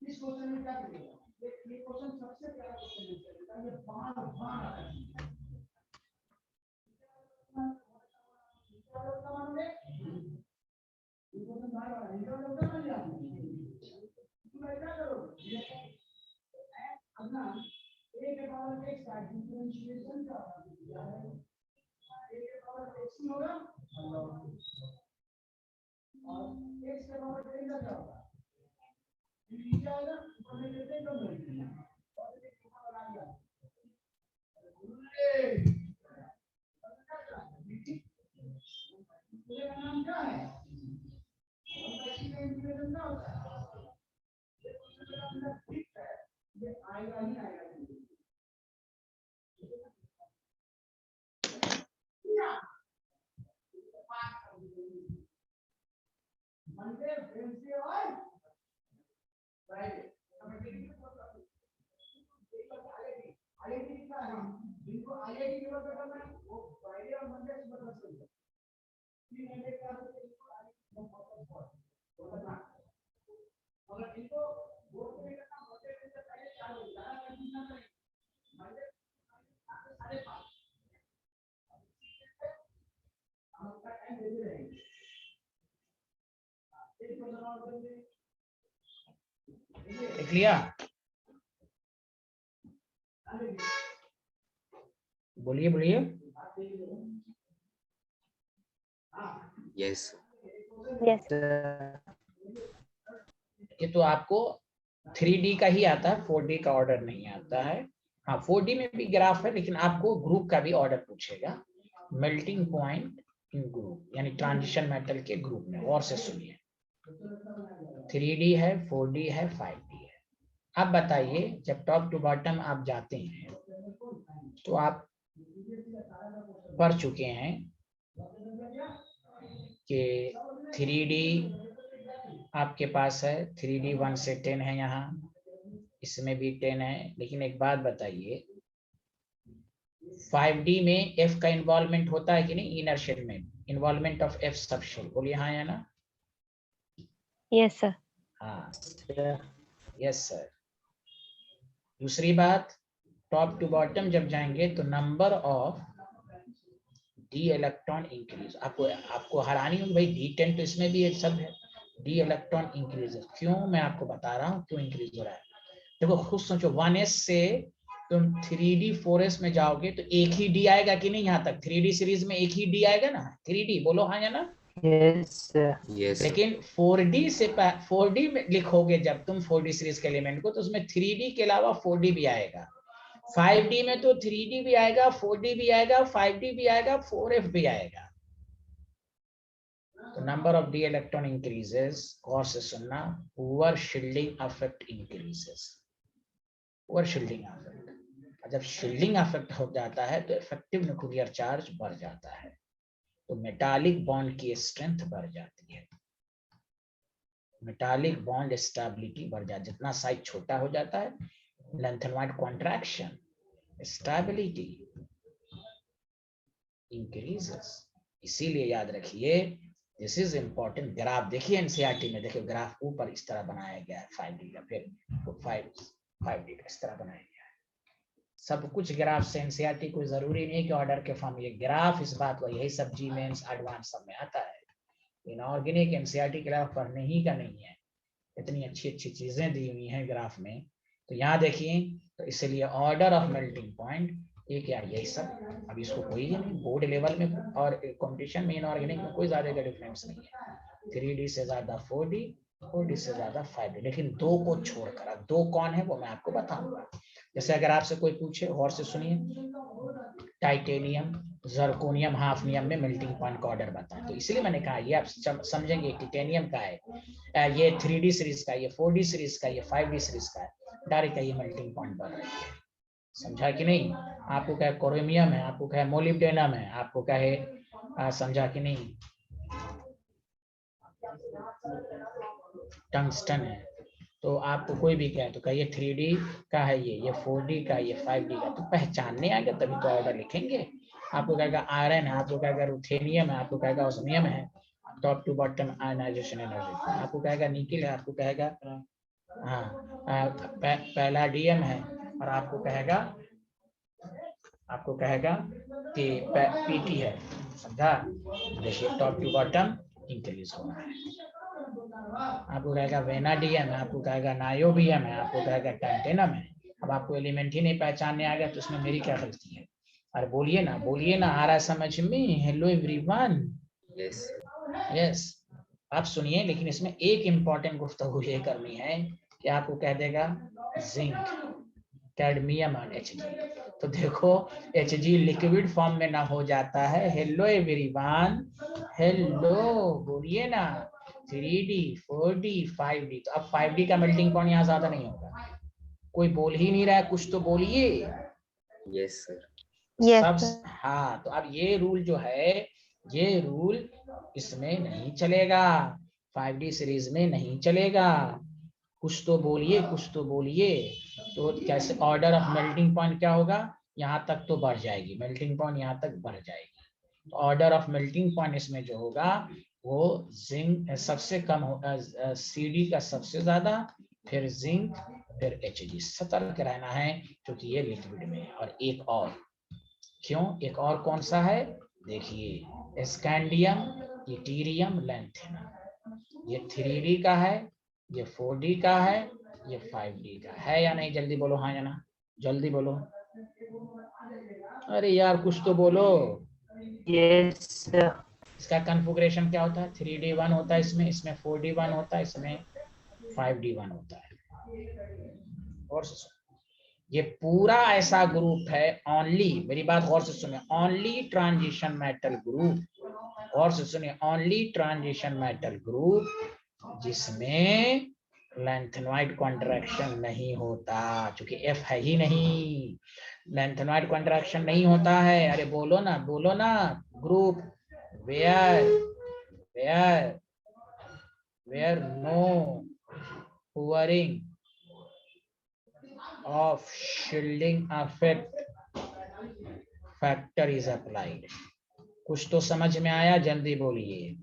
इस क्वेश्चन में क्या करेगा? ये क्वेश्चन सबसे प्यारा क्वेश्चन है, ये बार-बार आता है। देख लिया? बोलिए बोलिए। यस यस ये तो आपको 3D का ही आता है, 4D का ऑर्डर नहीं आता है। हाँ 4D में भी ग्राफ है, लेकिन आपको ग्रुप का भी ऑर्डर पूछेगा। मेल्टिंग पॉइंट इन ग्रुप, यानी ट्रांजिशन मेटल के ग्रुप में, और से सुनिए। 3D है, 4D है, 5D है। अब बताइए, जब टॉप टू बॉटम आप जाते हैं तो आप पढ़ चुके हैं कि 3D आपके पास है, 3D 1 से 10 है, यहाँ इसमें भी 10 है। लेकिन एक बात बताइए, 5D में F का इन्वॉल्वमेंट होता है कि नहीं? इनर्शियल में इन्वॉल्वमेंट ऑफ F सबशेल, बोलिए हाँ या ना? Yes sir. हाँ यस सर। दूसरी बात, टॉप टू बॉटम जब जाएंगे तो number of D electron increase, आपको हैरानी होगी भाई D10 तो इसमें भी एक सब है, डी इलेक्ट्रॉन इंक्रीजेस। क्यों, मैं आपको बता रहा हूँ क्यों इंक्रीज हो रहा है। देखो खुद सोचो, 1s से तुम 3d 4s में जाओगे तो एक ही डी आएगा कि नहीं, यहाँ तक 3d सीरीज में एक ही डी आएगा ना, 3d बोलो हाँ या ना। Yes, sir. यस लेकिन 4d से 4d में लिखोगे जब तुम 4d सीरीज के एलिमेंट को, तो उसमें 3d के अलावा 4d भी आएगा। 5d में तो 3d भी आएगा, 4d भी आएगा, 5d भी आएगा, 4f भी आएगा। तो number of d electron increases, गौर से सुनना, poor shielding effect increases, poor shielding effect. जब शील्डिंग इफेक्ट हो जाता है तो इफेक्टिव न्यूक्लियर चार्ज बढ़ जाता है, तो मेटालिक बॉन्ड की स्ट्रेंथ बढ़ जाती है, मेटालिक बॉन्ड स्टेबिलिटी बढ़ जाती है। जितना साइज छोटा हो जाता है, लेंथेनॉइड कॉन्ट्रैक्शन, स्टेबिलिटी इंक्रीजेस। इसीलिए याद रखिए, दिस इज इंपॉर्टेंट। ग्राफ देखिए एनसीईआरटी में, देखिए ग्राफ ऊपर इस तरह बनाया गया है 5D का, फिर 5D का इस तरह बनाया गया है। सब कुछ ग्राफ से, एनसीईआरटी कोई जरूरी नहीं कि ऑर्डर के फॉर्म, ये ग्राफ इस बात को, यही सब जी मेंस एडवांस सब में आता है। इनऑर्गेनिक एनसीईआरटी के अलावा पढ़ने ही का नहीं है, इतनी अच्छी अच्छी चीजें दी हुई हैं ग्राफ में। तो यहाँ देखिए, तो इसलिए ऑर्डर ऑफ मेल्टिंग पॉइंट ये क्या, यही सब। अब इसको कोई नहीं, बोर्ड लेवल में और कंपटीशन में इनऑर्गेनिक में कोई ज्यादा का डिफरेंस नहीं है। 3D से ज्यादा 4D, 4D से ज्यादा 5D, लेकिन दो को छोड़कर। अब दो कौन है वो मैं आपको बताऊंगा। जैसे अगर आपसे कोई पूछे, और से सुनिए, टाइटेनियम, जर्कोनियम, हाफनियम में मेल्टिंग पॉइंट का ऑर्डर बताएं, तो इसलिए मैंने कहा ये आप समझेंगे। टिटेनियम का है, ये 3D सीरीज का, ये 4D सीरीज का, ये 5D सीरीज का है, डायरेक्ट ये मेल्टिंग पॉइंट बढ़ रही है। समझा कि नहीं? आपको क्या क्रोमियम है, आपको क्या मोलिब्डेनम है, आपको क्या है, समझा कि नहीं? टंगस्टन है। तो आपको कोई भी कहे तो कहिए 3D का है, ये 4D का, ये 5D का, तो पहचानने आ गया तभी तो ऑर्डर लिखेंगे। आपको कहेगा आयरन है, आपको कहेगा रुथेनियम है, आपको कहेगा ओस्मियम है, top to bottom ionisation energy. आपको कहेगा निकिल है, आपको कहेगा पैलाडियम है, और आपको कहेगा कि पीटी है। समझा? देखिए टॉप टू बॉटम इंक्रीज हो रहा है। आपको कहेगा वेनाडियम है, आपको कहेगा नायोबियम है, आपको कहेगा टैंटेनम है। अब आपको एलिमेंट ही नहीं पहचानने आ गया तो उसमें मेरी क्या गलती है? अरे बोलिए ना, आ रहा है समझ में? Hello everyone. यस यस, आप सुनिए, लेकिन इसमें एक इंपॉर्टेंट गुफ्तगू ये करनी है कि आपको कह देगा जिंक, कैडमियम और Hg। तो देखो Hg लिक्विड फॉर्म में ना हो जाता है। हेलो एवरीवन, हेलो बोलिए ना। 3D 4D 5D, तो अब 5D का मेल्टिंग पॉइंट यहाँ ज्यादा नहीं होगा। कोई बोल ही नहीं रहा है, कुछ तो बोलिए। यस सर Yes, सब sir. हाँ, तो अब ये रूल जो है, ये रूल इसमें नहीं चलेगा, 5D सीरीज में नहीं चलेगा। कुछ तो बोलिए, कुछ तो बोलिए। तो कैसे ऑर्डर ऑफ मेल्टिंग पॉइंट क्या होगा? यहाँ तक तो बढ़ जाएगी, मेल्टिंग पॉइंट यहाँ तक बढ़ जाएगी। तो ऑर्डर ऑफ मेल्टिंग पॉइंट इसमें जो होगा वो जिंक सबसे कम होगा, CD का सबसे ज्यादा, फिर जिंक, फिर Hg। सतर्क रहना है क्योंकि ये लिक्विड में है। और एक और, क्यों एक और कौन सा है? देखिए स्कैंडियम, यूटेरियम, लैंथेनम। ये 3D का है, ये 4D का है, ये 5D का है या नहीं? जल्दी बोलो हाँ या ना, जल्दी बोलो। अरे यार कुछ तो बोलो। Yes, sir. इसका कॉन्फ़िगरेशन क्या होता है? 3D1 होता है इसमें, इसमें 4D1 होता है, इसमें 5D1 होता है। और ये पूरा ऐसा ग्रुप है, ओनली, मेरी बात गौर से सुनिए, ओनली ट्रांजिशन मेटल ग्रुप, गौर से सुनिए, ओनली ट्रांजिशन मेटल ग्रुप जिसमें लैंथेनॉइड कॉन्ट्रैक्शन नहीं होता, क्योंकि F है ही नहीं, लैंथेनॉइड कॉन्ट्रैक्शन नहीं होता है। अरे बोलो ना, group where no pouring of shielding effect factor is applied। कुछ तो समझ में आया? जल्दी बोलिए।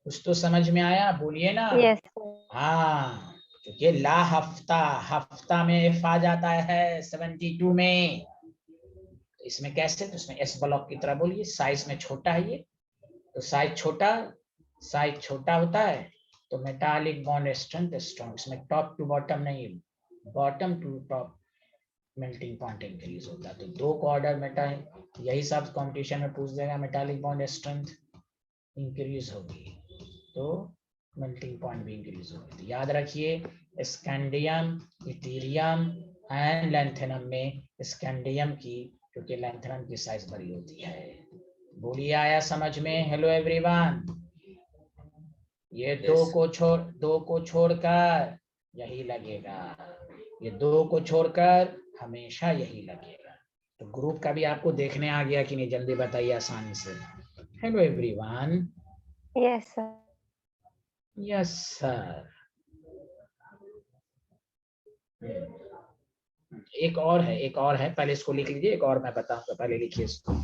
कुछ तो समझ में आया? बोलिए ना। Yes, sir. हाँ, क्योंकि ला हफ्ता में F आ जाता है 72 में। तो इसमें कैसे? तो इसमें S ब्लॉक की तरह बोलिए, साइज में छोटा है ये, तो साइज छोटा, साइज छोटा होता है तो मेटालिक बॉन्ड स्ट्रेंथ स्ट्रॉन्ग, इसमें टॉप टू बॉटम नहीं, bottom to top melting point increase होता है। तो 2 क्वार्टर मेटा, यही सब कंपटीशन में पूछ देगा, मेटालिक बॉन्ड स्ट्रेंथ इंक्रीज होगी तो मेल्टिंग पॉइंट भी इंक्रीज होगी। तो याद रखिए स्कैंडियम, इथीरियम एंड लैंथेनम में स्कैंडियम की, क्योंकि लैंथेनम की साइज बड़ी होती है। बोलिए आया समझ में? हेलो एवरीवन, ये Yes. दो को छोड़कर यही लगेगा, ये 2 को छोड़कर हमेशा यही लगेगा। तो ग्रुप का भी आपको देखने आ गया कि नहीं, जल्दी बताइए आसानी से। Hello everyone. Yes, sir. Yes sir. एक और है, पहले इसको लिख लीजिए, एक और मैं बताऊंगा, पहले लिखिए इसको।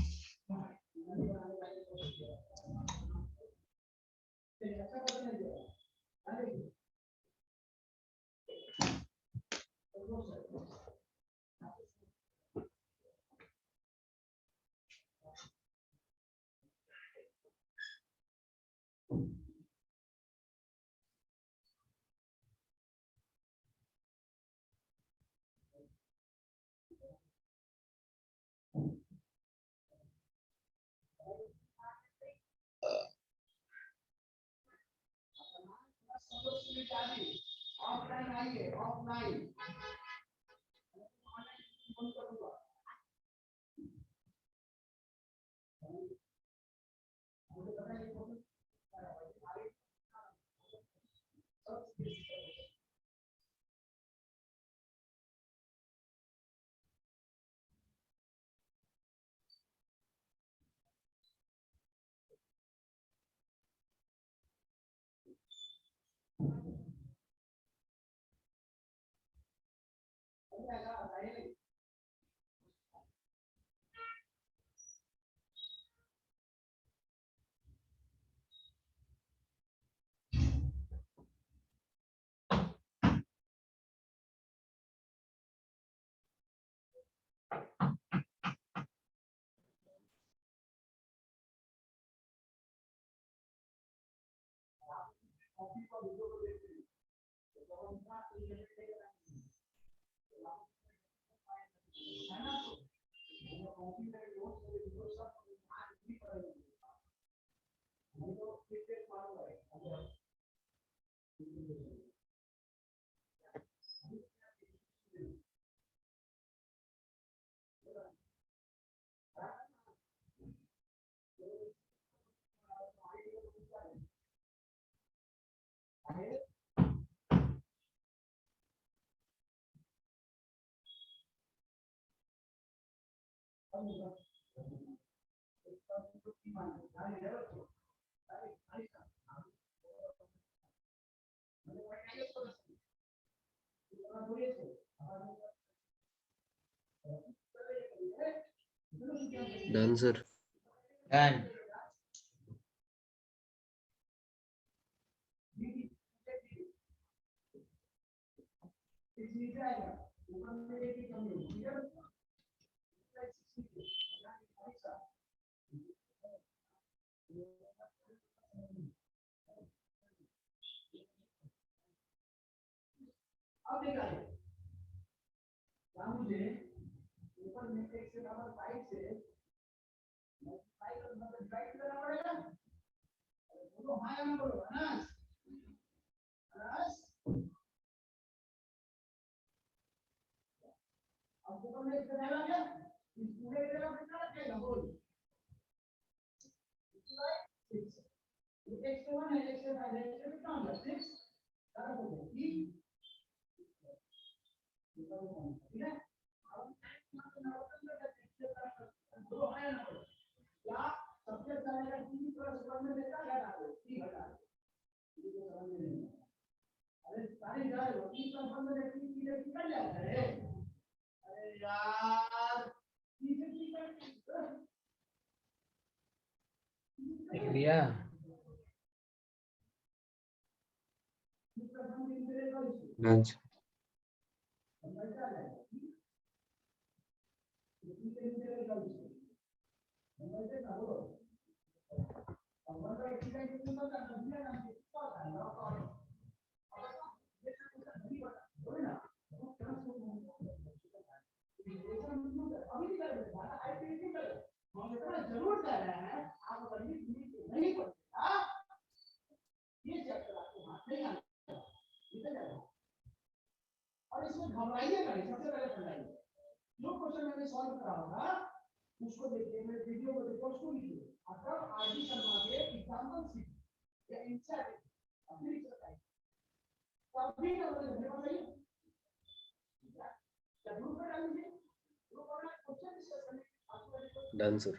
Done, sir. Done. लिख लिया? Done, sir. घबराइएगा नहीं, सबसे पहले पढ़ाइए। जो क्वेश्चन मैंने सॉल्व करा होगा उसको देखिए, मेरे वीडियो को देखो, उसको लिखिए, और तब आरडी शर्मा के एग्जांपल सीखिए या इंसर्ट अपनी एक्सरसाइज तभी ना मेरे पास आइए, या ग्रुप में डाल दीजिए, ग्रुप में क्वेश्चन डिस्कस करने आपको done sir.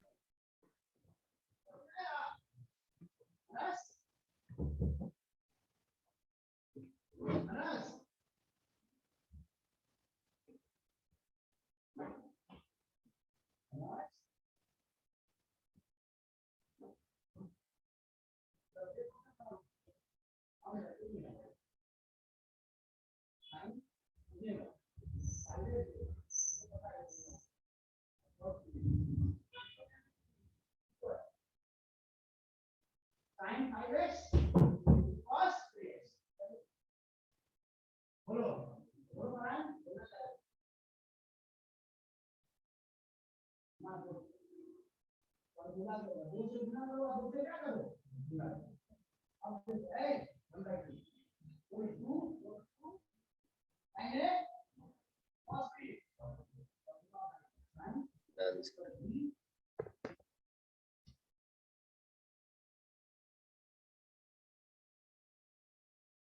Sin 5x cos 3x. बोलो बोलो नारायण, बोलना चाहिए ना, बोलो और गुना करो, दो से गुना करो, दो से क्या करो, गुना। अब ए बंदा